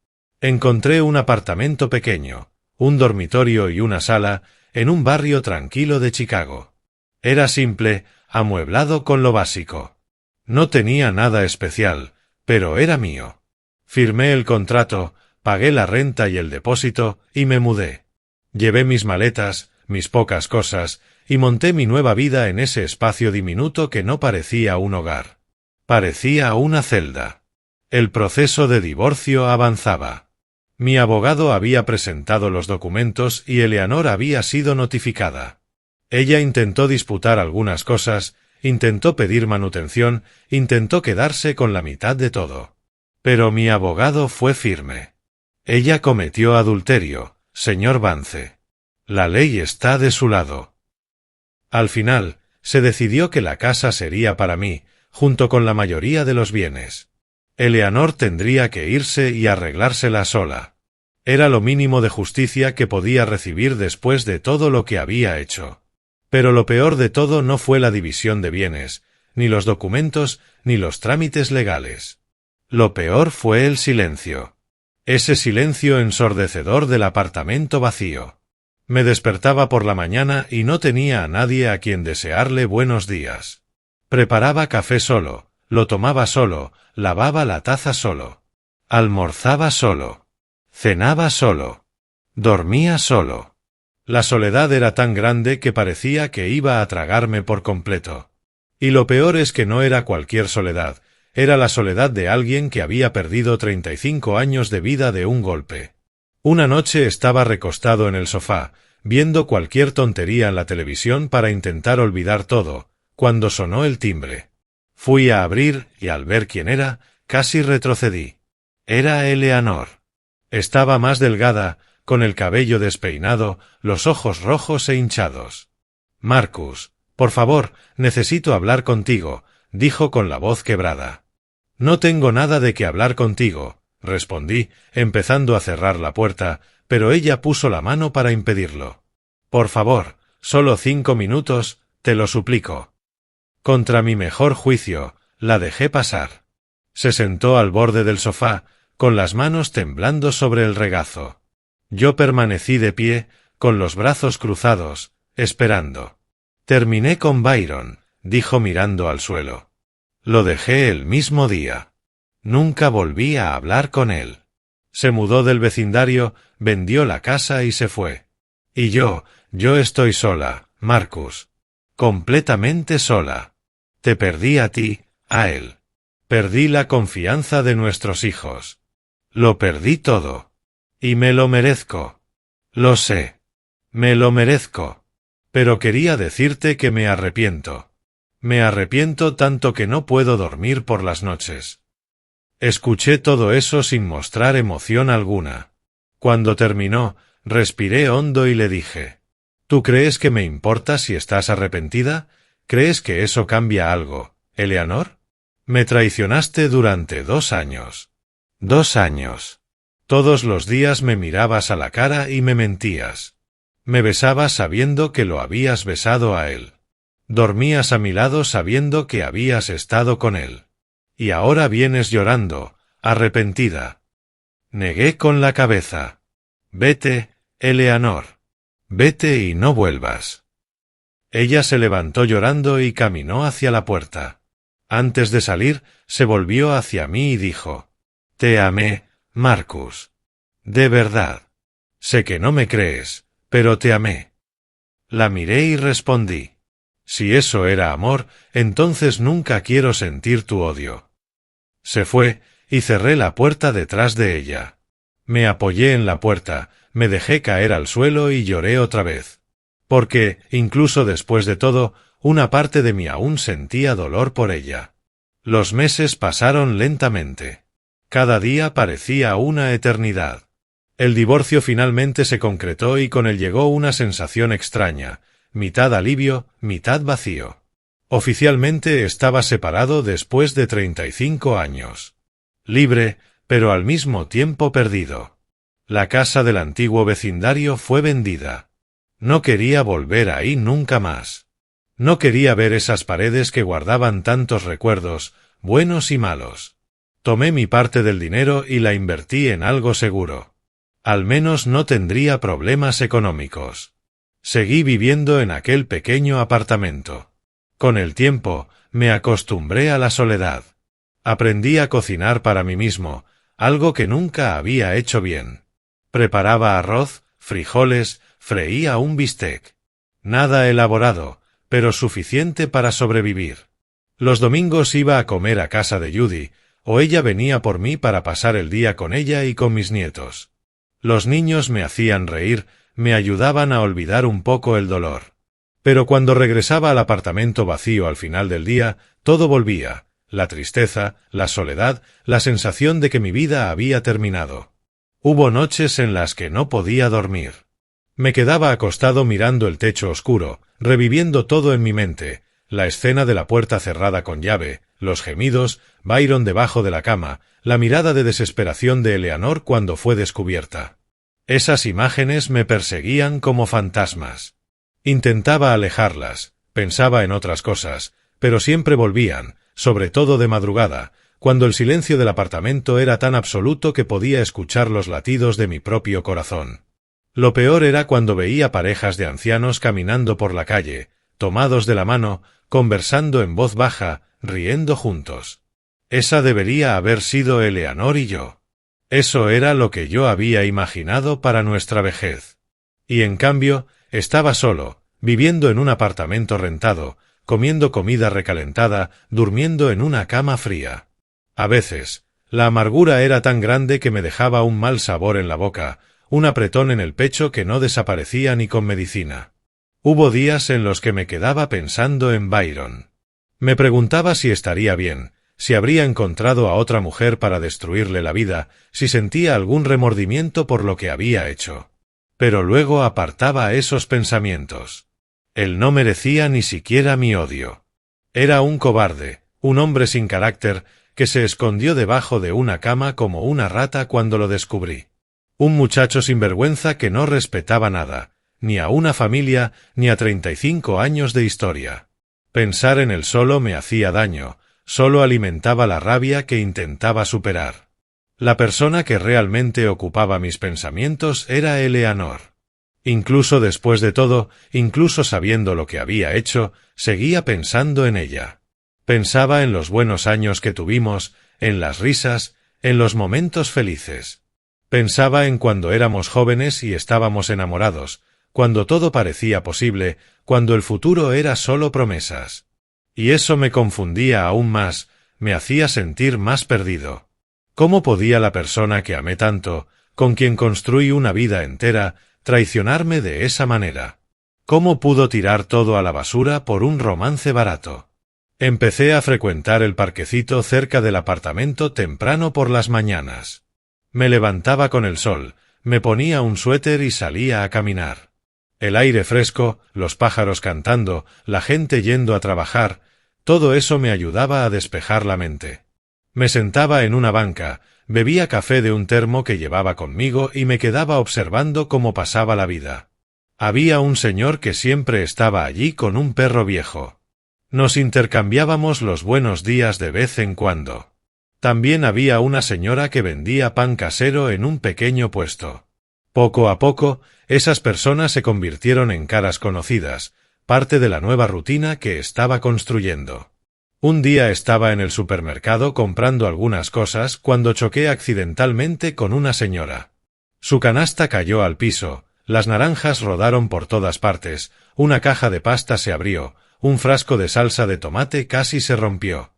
Encontré un apartamento pequeño, un dormitorio y una sala, en un barrio tranquilo de Chicago. Era simple, amueblado con lo básico. No tenía nada especial, pero era mío. Firmé el contrato, pagué la renta y el depósito, y me mudé. Llevé mis maletas, mis pocas cosas, y monté mi nueva vida en ese espacio diminuto que no parecía un hogar. Parecía una celda. El proceso de divorcio avanzaba. Mi abogado había presentado los documentos y Eleanor había sido notificada. Ella intentó disputar algunas cosas, intentó pedir manutención, intentó quedarse con la mitad de todo. Pero mi abogado fue firme. Ella cometió adulterio, señor Vance. La ley está de su lado. Al final, se decidió que la casa sería para mí, junto con la mayoría de los bienes. Eleanor tendría que irse y arreglársela sola. Era lo mínimo de justicia que podía recibir después de todo lo que había hecho. Pero lo peor de todo no fue la división de bienes, ni los documentos, ni los trámites legales. Lo peor fue el silencio. Ese silencio ensordecedor del apartamento vacío. Me despertaba por la mañana y no tenía a nadie a quien desearle buenos días. Preparaba café solo, lo tomaba solo, lavaba la taza solo. Almorzaba solo. Cenaba solo. Dormía solo. La soledad era tan grande que parecía que iba a tragarme por completo. Y lo peor es que no era cualquier soledad. Era la soledad de alguien que había perdido 35 años de vida de un golpe. Una noche estaba recostado en el sofá, viendo cualquier tontería en la televisión para intentar olvidar todo, cuando sonó el timbre. Fui a abrir y al ver quién era, casi retrocedí. Era Eleanor. Estaba más delgada, con el cabello despeinado, los ojos rojos e hinchados. Marcus, por favor, necesito hablar contigo, dijo con la voz quebrada. No tengo nada de qué hablar contigo, respondí, empezando a cerrar la puerta, pero ella puso la mano para impedirlo. Por favor, solo 5 minutos, te lo suplico. Contra mi mejor juicio, la dejé pasar. Se sentó al borde del sofá, con las manos temblando sobre el regazo. Yo permanecí de pie, con los brazos cruzados, esperando. Terminé con Byron, dijo mirando al suelo. Lo dejé el mismo día. Nunca volví a hablar con él. Se mudó del vecindario, vendió la casa y se fue. Y yo estoy sola, Marcus. Completamente sola. Te perdí a ti, a él. Perdí la confianza de nuestros hijos. Lo perdí todo. Y me lo merezco. Lo sé. Me lo merezco. Pero quería decirte que me arrepiento. Me arrepiento tanto que no puedo dormir por las noches. Escuché todo eso sin mostrar emoción alguna. Cuando terminó, respiré hondo y le dije: ¿Tú crees que me importa si estás arrepentida? ¿Crees que eso cambia algo, Eleanor? Me traicionaste durante 2 años. 2 años. Todos los días me mirabas a la cara y me mentías. Me besabas sabiendo que lo habías besado a él. Dormías a mi lado sabiendo que habías estado con él. Y ahora vienes llorando, arrepentida. Negué con la cabeza. Vete, Eleanor. Vete y no vuelvas. Ella se levantó llorando y caminó hacia la puerta. Antes de salir, se volvió hacia mí y dijo: Te amé, Marcus. De verdad. Sé que no me crees, pero te amé. La miré y respondí: Si eso era amor, entonces nunca quiero sentir tu odio. Se fue, y cerré la puerta detrás de ella. Me apoyé en la puerta, me dejé caer al suelo y lloré otra vez. Porque, incluso después de todo, una parte de mí aún sentía dolor por ella. Los meses pasaron lentamente. Cada día parecía una eternidad. El divorcio finalmente se concretó y con él llegó una sensación extraña, mitad alivio, mitad vacío. Oficialmente estaba separado después de 35 años. Libre, pero al mismo tiempo perdido. La casa del antiguo vecindario fue vendida. No quería volver ahí nunca más. No quería ver esas paredes que guardaban tantos recuerdos, buenos y malos. Tomé mi parte del dinero y la invertí en algo seguro. Al menos no tendría problemas económicos. Seguí viviendo en aquel pequeño apartamento. Con el tiempo, me acostumbré a la soledad. Aprendí a cocinar para mí mismo, algo que nunca había hecho bien. Preparaba arroz, frijoles, freía un bistec. Nada elaborado, pero suficiente para sobrevivir. Los domingos iba a comer a casa de Judy, o ella venía por mí para pasar el día con ella y con mis nietos. Los niños me hacían reír, me ayudaban a olvidar un poco el dolor. Pero cuando regresaba al apartamento vacío al final del día, todo volvía: la tristeza, la soledad, la sensación de que mi vida había terminado. Hubo noches en las que no podía dormir. Me quedaba acostado mirando el techo oscuro, reviviendo todo en mi mente: la escena de la puerta cerrada con llave, los gemidos, Byron debajo de la cama, la mirada de desesperación de Eleanor cuando fue descubierta. Esas imágenes me perseguían como fantasmas. Intentaba alejarlas, pensaba en otras cosas, pero siempre volvían, sobre todo de madrugada, cuando el silencio del apartamento era tan absoluto que podía escuchar los latidos de mi propio corazón. Lo peor era cuando veía parejas de ancianos caminando por la calle, tomados de la mano, conversando en voz baja, riendo juntos. Esa debería haber sido Eleanor y yo. Eso era lo que yo había imaginado para nuestra vejez. Y en cambio, estaba solo, viviendo en un apartamento rentado, comiendo comida recalentada, durmiendo en una cama fría. A veces, la amargura era tan grande que me dejaba un mal sabor en la boca, un apretón en el pecho que no desaparecía ni con medicina. Hubo días en los que me quedaba pensando en Byron. Me preguntaba si estaría bien, si habría encontrado a otra mujer para destruirle la vida, si sentía algún remordimiento por lo que había hecho. Pero luego apartaba esos pensamientos. Él no merecía ni siquiera mi odio. Era un cobarde, un hombre sin carácter, que se escondió debajo de una cama como una rata cuando lo descubrí. Un muchacho sinvergüenza que no respetaba nada, ni a una familia, ni a 35 años de historia. Pensar en él solo me hacía daño, solo alimentaba la rabia que intentaba superar. La persona que realmente ocupaba mis pensamientos era Eleanor. Incluso después de todo, incluso sabiendo lo que había hecho, seguía pensando en ella. Pensaba en los buenos años que tuvimos, en las risas, en los momentos felices. Pensaba en cuando éramos jóvenes y estábamos enamorados, cuando todo parecía posible, cuando el futuro era solo promesas. Y eso me confundía aún más, me hacía sentir más perdido. ¿Cómo podía la persona que amé tanto, con quien construí una vida entera, traicionarme de esa manera? ¿Cómo pudo tirar todo a la basura por un romance barato? Empecé a frecuentar el parquecito cerca del apartamento temprano por las mañanas. Me levantaba con el sol, me ponía un suéter y salía a caminar. El aire fresco, los pájaros cantando, la gente yendo a trabajar, todo eso me ayudaba a despejar la mente. Me sentaba en una banca, bebía café de un termo que llevaba conmigo y me quedaba observando cómo pasaba la vida. Había un señor que siempre estaba allí con un perro viejo. Nos intercambiábamos los buenos días de vez en cuando. También había una señora que vendía pan casero en un pequeño puesto. Poco a poco, esas personas se convirtieron en caras conocidas, parte de la nueva rutina que estaba construyendo. Un día estaba en el supermercado comprando algunas cosas cuando choqué accidentalmente con una señora. Su canasta cayó al piso, las naranjas rodaron por todas partes, una caja de pasta se abrió, un frasco de salsa de tomate casi se rompió.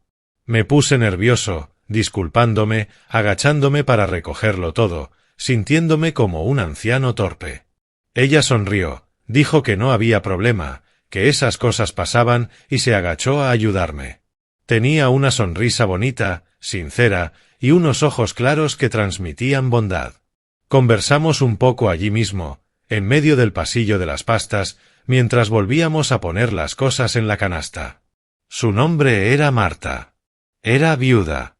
Me puse nervioso, disculpándome, agachándome para recogerlo todo, sintiéndome como un anciano torpe. Ella sonrió, dijo que no había problema, que esas cosas pasaban y se agachó a ayudarme. Tenía una sonrisa bonita, sincera, y unos ojos claros que transmitían bondad. Conversamos un poco allí mismo, en medio del pasillo de las pastas, mientras volvíamos a poner las cosas en la canasta. Su nombre era Marta. Era viuda.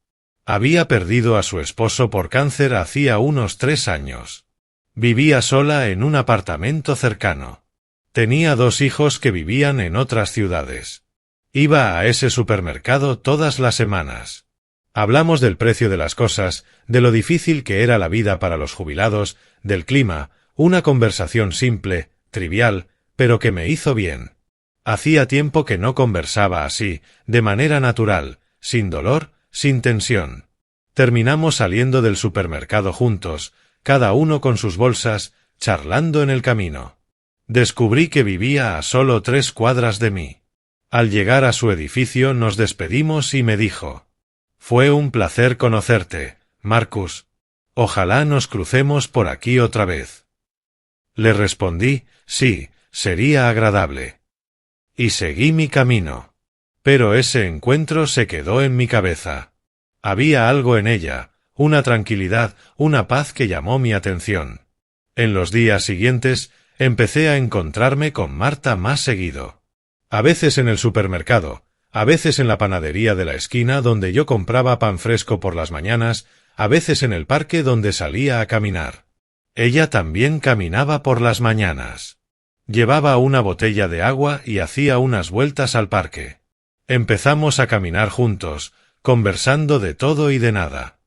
Había perdido a su esposo por cáncer hacía unos 3 años. Vivía sola en un apartamento cercano. Tenía 2 hijos que vivían en otras ciudades. Iba a ese supermercado todas las semanas. Hablamos del precio de las cosas, de lo difícil que era la vida para los jubilados, del clima, una conversación simple, trivial, pero que me hizo bien. Hacía tiempo que no conversaba así, de manera natural, sin dolor, sin tensión. Terminamos saliendo del supermercado juntos, cada uno con sus bolsas, charlando en el camino. Descubrí que vivía a solo 3 cuadras de mí. Al llegar a su edificio nos despedimos y me dijo: «Fue un placer conocerte, Marcus. Ojalá nos crucemos por aquí otra vez». Le respondí: «Sí, sería agradable». Y seguí mi camino. Pero ese encuentro se quedó en mi cabeza. Había algo en ella, una tranquilidad, una paz que llamó mi atención. En los días siguientes, empecé a encontrarme con Marta más seguido. A veces en el supermercado, a veces en la panadería de la esquina donde yo compraba pan fresco por las mañanas, a veces en el parque donde salía a caminar. Ella también caminaba por las mañanas. Llevaba una botella de agua y hacía unas vueltas al parque. Empezamos a caminar juntos, conversando de todo y de nada.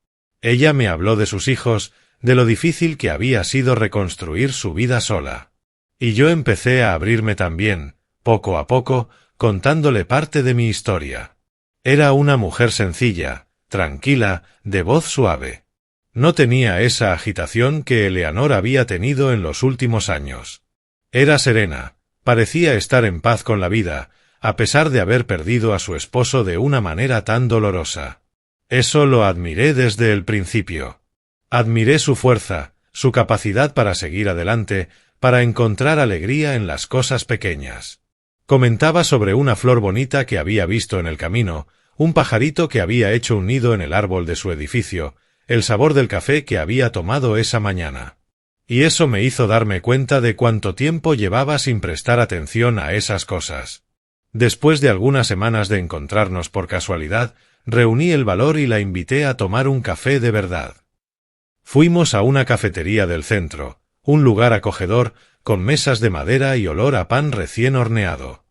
Ella me habló de sus hijos, de lo difícil que había sido reconstruir su vida sola. Y yo empecé a abrirme también, poco a poco, contándole parte de mi historia. Era una mujer sencilla, tranquila, de voz suave. No tenía esa agitación que Eleanor había tenido en los últimos años. Era serena, parecía estar en paz con la vida, a pesar de haber perdido a su esposo de una manera tan dolorosa. Eso lo admiré desde el principio. Admiré su fuerza, su capacidad para seguir adelante, para encontrar alegría en las cosas pequeñas. Comentaba sobre una flor bonita que había visto en el camino, un pajarito que había hecho un nido en el árbol de su edificio, el sabor del café que había tomado esa mañana. Y eso me hizo darme cuenta de cuánto tiempo llevaba sin prestar atención a esas cosas. Después de algunas semanas de encontrarnos por casualidad, reuní el valor y la invité a tomar un café de verdad. Fuimos a una cafetería del centro, un lugar acogedor, con mesas de madera y olor a pan recién horneado.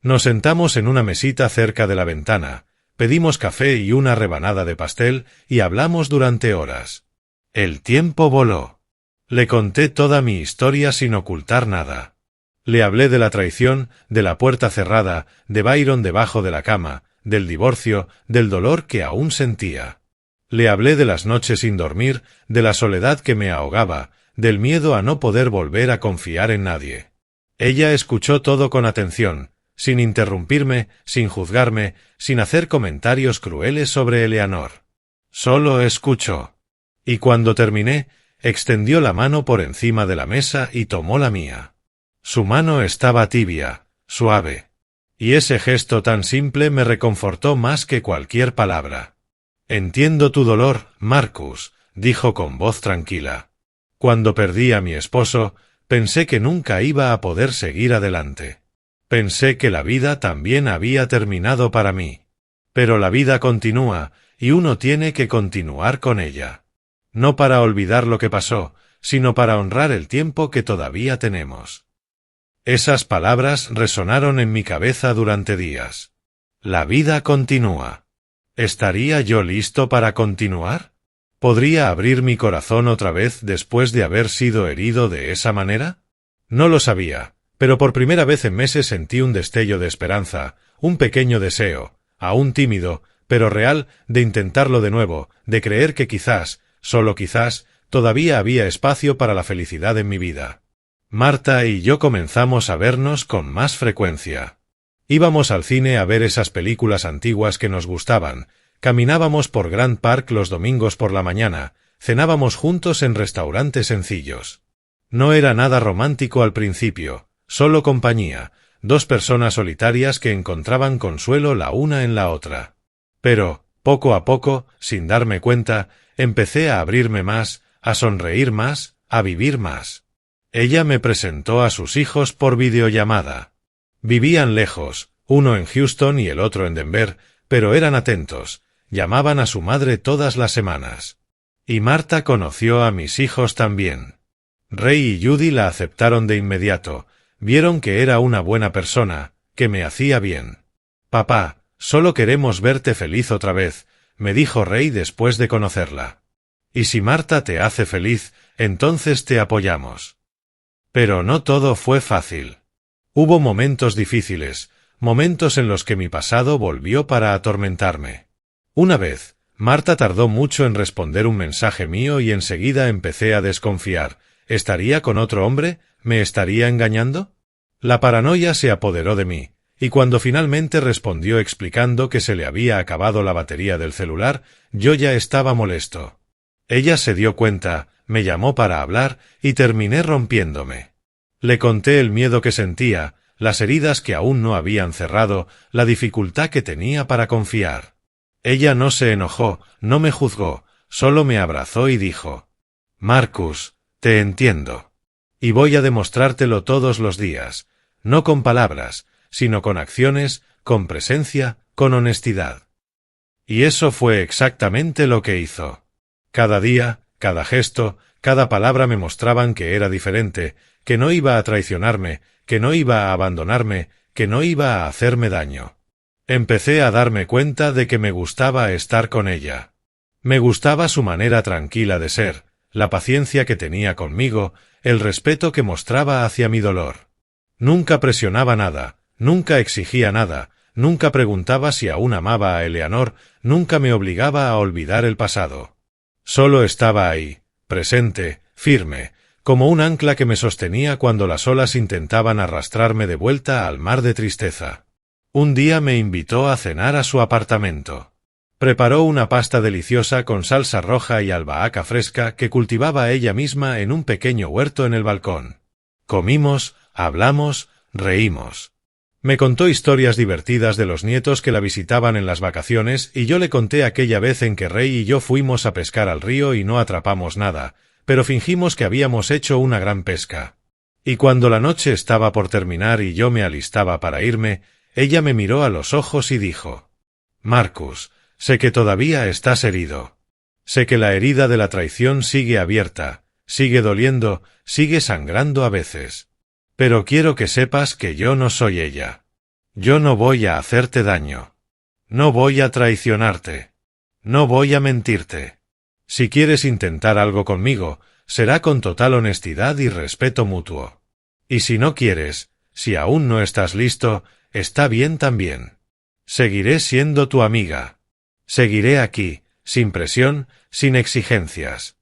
Nos sentamos en una mesita cerca de la ventana, pedimos café y una rebanada de pastel y hablamos durante horas. El tiempo voló. Le conté toda mi historia sin ocultar nada. Le hablé de la traición, de la puerta cerrada, de Byron debajo de la cama, del divorcio, del dolor que aún sentía. Le hablé de las noches sin dormir, de la soledad que me ahogaba, del miedo a no poder volver a confiar en nadie. Ella escuchó todo con atención, sin interrumpirme, sin juzgarme, sin hacer comentarios crueles sobre Eleanor. Solo escuchó. Y cuando terminé, extendió la mano por encima de la mesa y tomó la mía. Su mano estaba tibia, suave. Y ese gesto tan simple me reconfortó más que cualquier palabra. «Entiendo tu dolor, Marcus», dijo con voz tranquila. «Cuando perdí a mi esposo, pensé que nunca iba a poder seguir adelante. Pensé que la vida también había terminado para mí. Pero la vida continúa, y uno tiene que continuar con ella. No para olvidar lo que pasó, sino para honrar el tiempo que todavía tenemos». Esas palabras resonaron en mi cabeza durante días. La vida continúa. ¿Estaría yo listo para continuar? ¿Podría abrir mi corazón otra vez después de haber sido herido de esa manera? No lo sabía, pero por primera vez en meses sentí un destello de esperanza, un pequeño deseo, aún tímido, pero real, de intentarlo de nuevo, de creer que quizás, solo quizás, todavía había espacio para la felicidad en mi vida. Marta y yo comenzamos a vernos con más frecuencia. Íbamos al cine a ver esas películas antiguas que nos gustaban, caminábamos por Grand Park los domingos por la mañana, cenábamos juntos en restaurantes sencillos. No era nada romántico al principio, solo compañía, dos personas solitarias que encontraban consuelo la una en la otra. Pero, poco a poco, sin darme cuenta, empecé a abrirme más, a sonreír más, a vivir más. Ella me presentó a sus hijos por videollamada. Vivían lejos, uno en Houston y el otro en Denver, pero eran atentos, llamaban a su madre todas las semanas. Y Marta conoció a mis hijos también. Ray y Judy la aceptaron de inmediato, vieron que era una buena persona, que me hacía bien. «Papá, solo queremos verte feliz otra vez», me dijo Ray después de conocerla. «Y si Marta te hace feliz, entonces te apoyamos». Pero no todo fue fácil. Hubo momentos difíciles, momentos en los que mi pasado volvió para atormentarme. Una vez, Marta tardó mucho en responder un mensaje mío y enseguida empecé a desconfiar. ¿Estaría con otro hombre? ¿Me estaría engañando? La paranoia se apoderó de mí, y cuando finalmente respondió explicando que se le había acabado la batería del celular, yo ya estaba molesto. Ella se dio cuenta, me llamó para hablar y terminé rompiéndome. Le conté el miedo que sentía, las heridas que aún no habían cerrado, la dificultad que tenía para confiar. Ella no se enojó, no me juzgó, solo me abrazó y dijo: «Marcus, te entiendo. Y voy a demostrártelo todos los días, no con palabras, sino con acciones, con presencia, con honestidad». Y eso fue exactamente lo que hizo. Cada día, cada gesto, cada palabra me mostraban que era diferente, que no iba a traicionarme, que no iba a abandonarme, que no iba a hacerme daño. Empecé a darme cuenta de que me gustaba estar con ella. Me gustaba su manera tranquila de ser, la paciencia que tenía conmigo, el respeto que mostraba hacia mi dolor. Nunca presionaba nada, nunca exigía nada, nunca preguntaba si aún amaba a Eleanor, nunca me obligaba a olvidar el pasado. Solo estaba ahí, presente, firme, como un ancla que me sostenía cuando las olas intentaban arrastrarme de vuelta al mar de tristeza. Un día me invitó a cenar a su apartamento. Preparó una pasta deliciosa con salsa roja y albahaca fresca que cultivaba ella misma en un pequeño huerto en el balcón. Comimos, hablamos, reímos. Me contó historias divertidas de los nietos que la visitaban en las vacaciones y yo le conté aquella vez en que Ray y yo fuimos a pescar al río y no atrapamos nada, pero fingimos que habíamos hecho una gran pesca. Y cuando la noche estaba por terminar y yo me alistaba para irme, ella me miró a los ojos y dijo: «Marcus, sé que todavía estás herido. Sé que la herida de la traición sigue abierta, sigue doliendo, sigue sangrando a veces. Pero quiero que sepas que yo no soy ella. Yo no voy a hacerte daño. No voy a traicionarte. No voy a mentirte. Si quieres intentar algo conmigo, será con total honestidad y respeto mutuo. Y si no quieres, si aún no estás listo, está bien también. Seguiré siendo tu amiga. Seguiré aquí, sin presión, sin exigencias.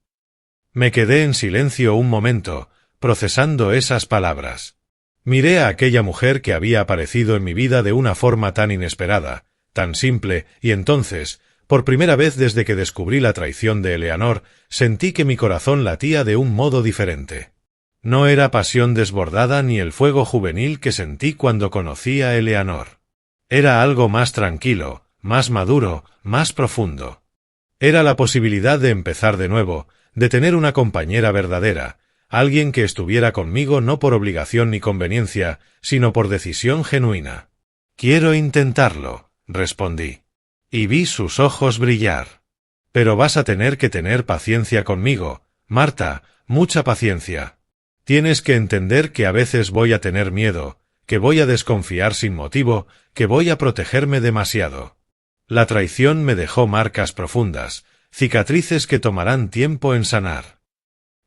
Me quedé en silencio un momento, procesando esas palabras. Miré a aquella mujer que había aparecido en mi vida de una forma tan inesperada, tan simple, y entonces, por primera vez desde que descubrí la traición de Eleanor, sentí que mi corazón latía de un modo diferente. No era pasión desbordada ni el fuego juvenil que sentí cuando conocí a Eleanor. Era algo más tranquilo, más maduro, más profundo. Era la posibilidad de empezar de nuevo, de tener una compañera verdadera, alguien que estuviera conmigo no por obligación ni conveniencia, sino por decisión genuina. «Quiero intentarlo», respondí. Y vi sus ojos brillar. «Pero vas a tener que tener paciencia conmigo, Marta, mucha paciencia. Tienes que entender que a veces voy a tener miedo, que voy a desconfiar sin motivo, que voy a protegerme demasiado. La traición me dejó marcas profundas, cicatrices que tomarán tiempo en sanar».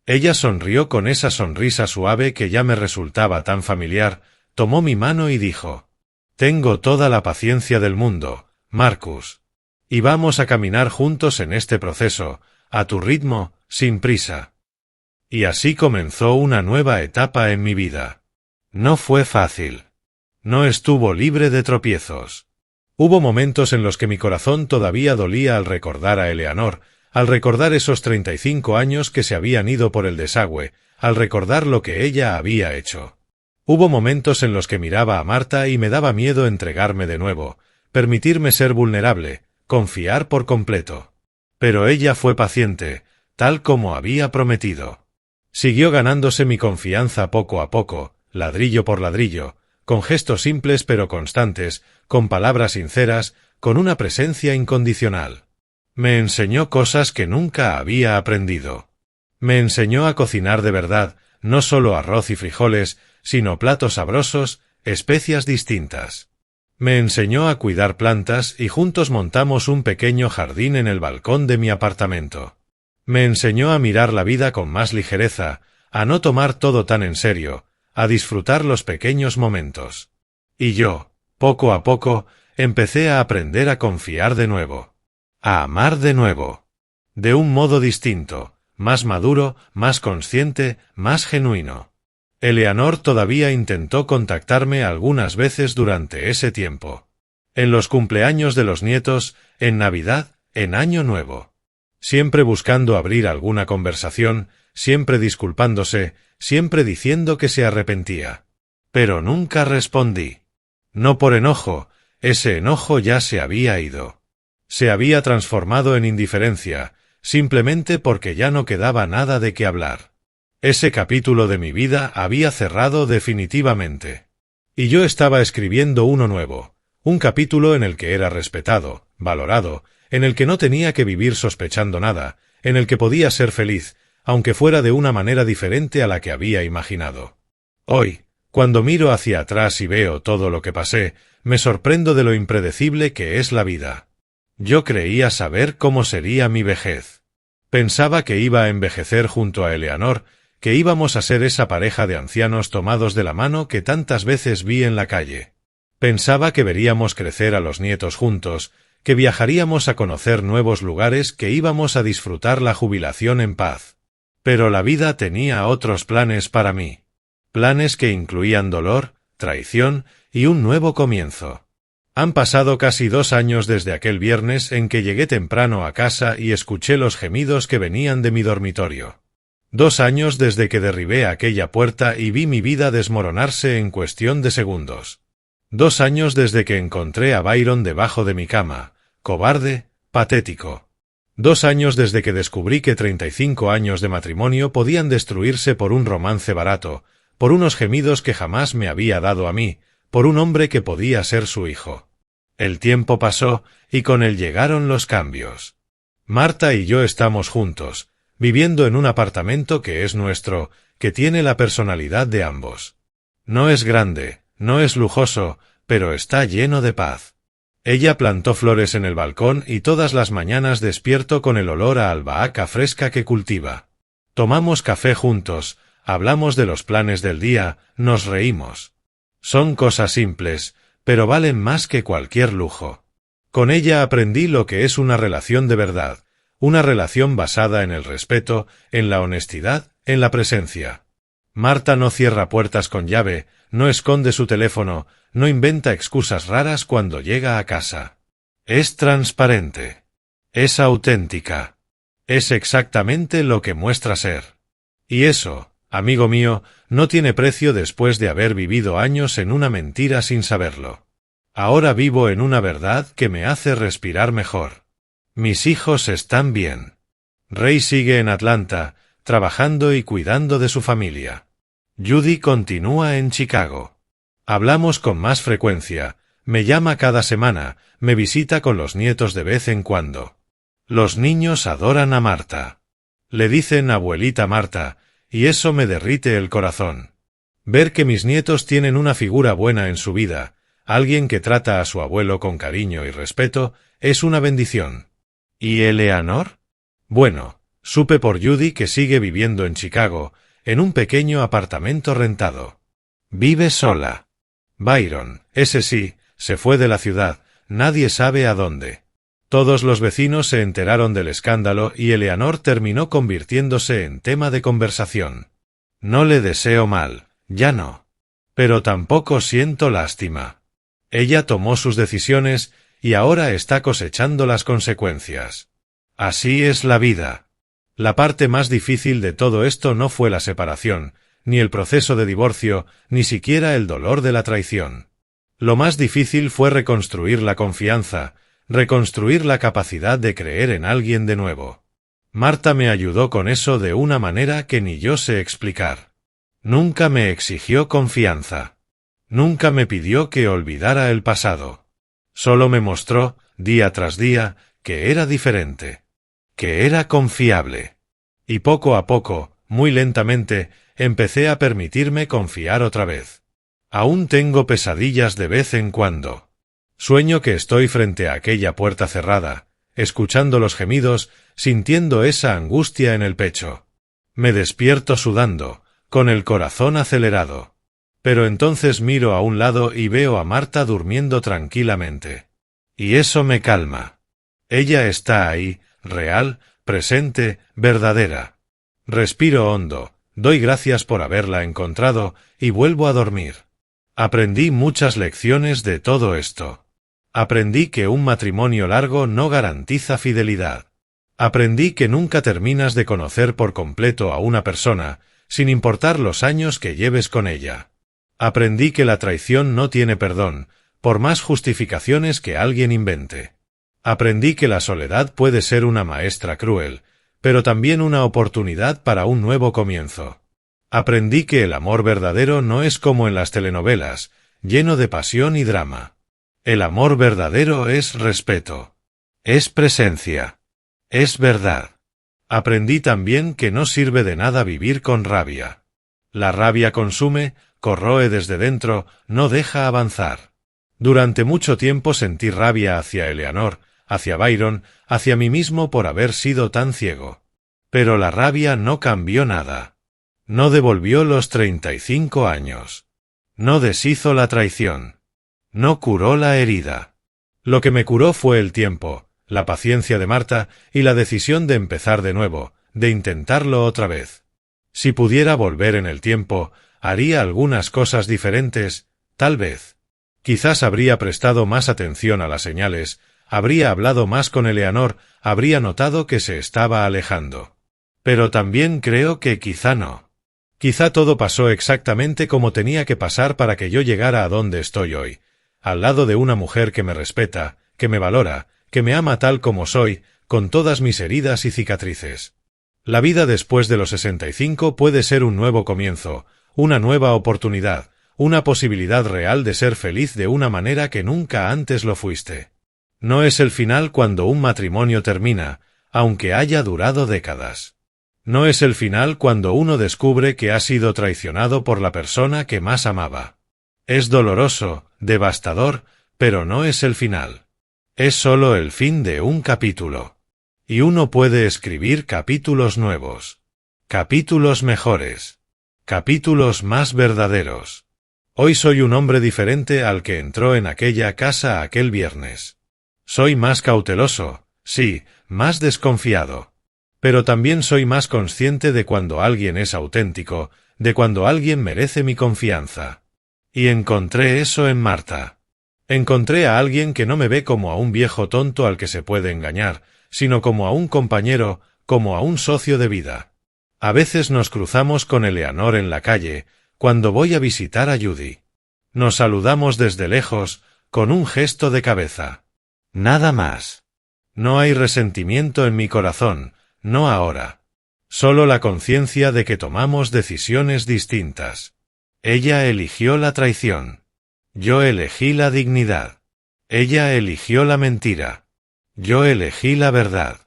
Ella sonrió con esa sonrisa suave que ya me resultaba tan familiar, tomó mi mano y dijo: «Tengo toda la paciencia del mundo, Marcus. Y vamos a caminar juntos en este proceso, a tu ritmo, sin prisa». Y así comenzó una nueva etapa en mi vida. No fue fácil. No estuvo libre de tropiezos. Hubo momentos en los que mi corazón todavía dolía al recordar a Eleanor, al recordar esos 35 años que se habían ido por el desagüe, al recordar lo que ella había hecho. Hubo momentos en los que miraba a Marta y me daba miedo entregarme de nuevo, permitirme ser vulnerable, confiar por completo. Pero ella fue paciente, tal como había prometido. Siguió ganándose mi confianza poco a poco, ladrillo por ladrillo, con gestos simples pero constantes, con palabras sinceras, con una presencia incondicional. Me enseñó cosas que nunca había aprendido. Me enseñó a cocinar de verdad, no solo arroz y frijoles, sino platos sabrosos, especias distintas. Me enseñó a cuidar plantas y juntos montamos un pequeño jardín en el balcón de mi apartamento. Me enseñó a mirar la vida con más ligereza, a no tomar todo tan en serio, a disfrutar los pequeños momentos. Y yo, poco a poco, empecé a aprender a confiar de nuevo. A amar de nuevo. De un modo distinto, más maduro, más consciente, más genuino. Eleanor todavía intentó contactarme algunas veces durante ese tiempo. En los cumpleaños de los nietos, en Navidad, en Año Nuevo. Siempre buscando abrir alguna conversación, siempre disculpándose, siempre diciendo que se arrepentía. Pero nunca respondí. No por enojo, ese enojo ya se había ido. Se había transformado en indiferencia, simplemente porque ya no quedaba nada de qué hablar. Ese capítulo de mi vida había cerrado definitivamente. Y yo estaba escribiendo uno nuevo, un capítulo en el que era respetado, valorado, en el que no tenía que vivir sospechando nada, en el que podía ser feliz, aunque fuera de una manera diferente a la que había imaginado. Hoy, cuando miro hacia atrás y veo todo lo que pasé, me sorprendo de lo impredecible que es la vida. Yo creía saber cómo sería mi vejez. Pensaba que iba a envejecer junto a Eleanor, que íbamos a ser esa pareja de ancianos tomados de la mano que tantas veces vi en la calle. Pensaba que veríamos crecer a los nietos juntos, que viajaríamos a conocer nuevos lugares, que íbamos a disfrutar la jubilación en paz. Pero la vida tenía otros planes para mí. Planes que incluían dolor, traición y un nuevo comienzo. Han pasado casi 2 años desde aquel viernes en que llegué temprano a casa y escuché los gemidos que venían de mi dormitorio. 2 años desde que derribé aquella puerta y vi mi vida desmoronarse en cuestión de segundos. 2 años desde que encontré a Byron debajo de mi cama, cobarde, patético. 2 años desde que descubrí que 35 años de matrimonio podían destruirse por un romance barato, por unos gemidos que jamás me había dado a mí, por un hombre que podía ser su hijo. El tiempo pasó, y con él llegaron los cambios. Marta y yo estamos juntos, viviendo en un apartamento que es nuestro, que tiene la personalidad de ambos. No es grande, no es lujoso, pero está lleno de paz. Ella plantó flores en el balcón y todas las mañanas despierto con el olor a albahaca fresca que cultiva. Tomamos café juntos, hablamos de los planes del día, nos reímos. Son cosas simples, pero valen más que cualquier lujo. Con ella aprendí lo que es una relación de verdad, Una relación basada en el respeto, en la honestidad, en la presencia. Marta no cierra puertas con llave, no esconde su teléfono, no inventa excusas raras cuando llega a casa. Es transparente. Es auténtica. Es exactamente lo que muestra ser. Y eso, amigo mío, no tiene precio después de haber vivido años en una mentira sin saberlo. Ahora vivo en una verdad que me hace respirar mejor. Mis hijos están bien. Ray sigue en Atlanta, trabajando y cuidando de su familia. Judy continúa en Chicago. Hablamos con más frecuencia, me llama cada semana, me visita con los nietos de vez en cuando. Los niños adoran a Marta. Le dicen abuelita Marta, y eso me derrite el corazón. Ver que mis nietos tienen una figura buena en su vida, alguien que trata a su abuelo con cariño y respeto, es una bendición. ¿Y Eleanor? Bueno, supe por Judy que sigue viviendo en Chicago, en un pequeño apartamento rentado. Vive sola. Byron, ese sí, se fue de la ciudad, nadie sabe a dónde. Todos los vecinos se enteraron del escándalo y Eleanor terminó convirtiéndose en tema de conversación. No le deseo mal, ya no. Pero tampoco siento lástima. Ella tomó sus decisiones y ahora está cosechando las consecuencias. Así es la vida. La parte más difícil de todo esto no fue la separación, ni el proceso de divorcio, ni siquiera el dolor de la traición. Lo más difícil fue reconstruir la confianza, reconstruir la capacidad de creer en alguien de nuevo. Marta me ayudó con eso de una manera que ni yo sé explicar. Nunca me exigió confianza. Nunca me pidió que olvidara el pasado. Solo me mostró, día tras día, que era diferente. Que era confiable. Y poco a poco, muy lentamente, empecé a permitirme confiar otra vez. Aún tengo pesadillas de vez en cuando. Sueño que estoy frente a aquella puerta cerrada, escuchando los gemidos, sintiendo esa angustia en el pecho. Me despierto sudando, con el corazón acelerado. Pero entonces miro a un lado y veo a Marta durmiendo tranquilamente. Y eso me calma. Ella está ahí, real, presente, verdadera. Respiro hondo, doy gracias por haberla encontrado y vuelvo a dormir. Aprendí muchas lecciones de todo esto. Aprendí que un matrimonio largo no garantiza fidelidad. Aprendí que nunca terminas de conocer por completo a una persona, sin importar los años que lleves con ella. Aprendí que la traición no tiene perdón, por más justificaciones que alguien invente. Aprendí que la soledad puede ser una maestra cruel, pero también una oportunidad para un nuevo comienzo. Aprendí que el amor verdadero no es como en las telenovelas, lleno de pasión y drama. El amor verdadero es respeto. Es presencia. Es verdad. Aprendí también que no sirve de nada vivir con rabia. La rabia consume, corroe desde dentro, no deja avanzar. Durante mucho tiempo sentí rabia hacia Eleanor, hacia Byron, hacia mí mismo por haber sido tan ciego. Pero la rabia no cambió nada. No devolvió los 35 años. No deshizo la traición. No curó la herida. Lo que me curó fue el tiempo, la paciencia de Marta y la decisión de empezar de nuevo, de intentarlo otra vez. Si pudiera volver en el tiempo, haría algunas cosas diferentes, tal vez. Quizás habría prestado más atención a las señales, habría hablado más con Eleanor, habría notado que se estaba alejando. Pero también creo que quizá no. Quizá todo pasó exactamente como tenía que pasar para que yo llegara a donde estoy hoy, al lado de una mujer que me respeta, que me valora, que me ama tal como soy, con todas mis heridas y cicatrices. La vida después de los 65 puede ser un nuevo comienzo, una nueva oportunidad, una posibilidad real de ser feliz de una manera que nunca antes lo fuiste. No es el final cuando un matrimonio termina, aunque haya durado décadas. No es el final cuando uno descubre que ha sido traicionado por la persona que más amaba. Es doloroso, devastador, pero no es el final. Es solo el fin de un capítulo. Y uno puede escribir capítulos nuevos. Capítulos mejores. Capítulos más verdaderos. Hoy soy un hombre diferente al que entró en aquella casa aquel viernes. Soy más cauteloso, Sí, más desconfiado. Pero también soy más consciente de cuando alguien es auténtico, de cuando alguien merece mi confianza. Y encontré eso en Marta. Encontré a alguien que no me ve como a un viejo tonto al que se puede engañar, sino como a un compañero, como a un socio de vida. A veces nos cruzamos con Eleanor en la calle, cuando voy a visitar a Judy. Nos saludamos desde lejos, con un gesto de cabeza. Nada más. No hay resentimiento en mi corazón, no ahora. Solo la conciencia de que tomamos decisiones distintas. Ella eligió la traición. Yo elegí la dignidad. Ella eligió la mentira. Yo elegí la verdad.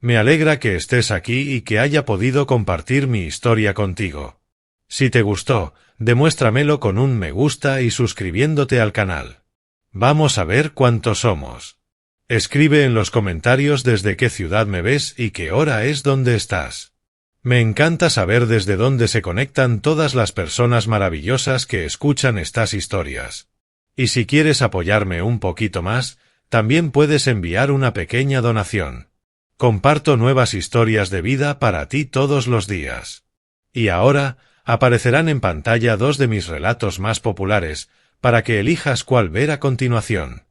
Me alegra que estés aquí y que haya podido compartir mi historia contigo. Si te gustó, demuéstramelo con un me gusta y suscribiéndote al canal. Vamos a ver cuántos somos. Escribe en los comentarios desde qué ciudad me ves y qué hora es donde estás. Me encanta saber desde dónde se conectan todas las personas maravillosas que escuchan estas historias. Y si quieres apoyarme un poquito más, también puedes enviar una pequeña donación. Comparto nuevas historias de vida para ti todos los días. Y ahora, aparecerán en pantalla dos de mis relatos más populares, para que elijas cuál ver a continuación.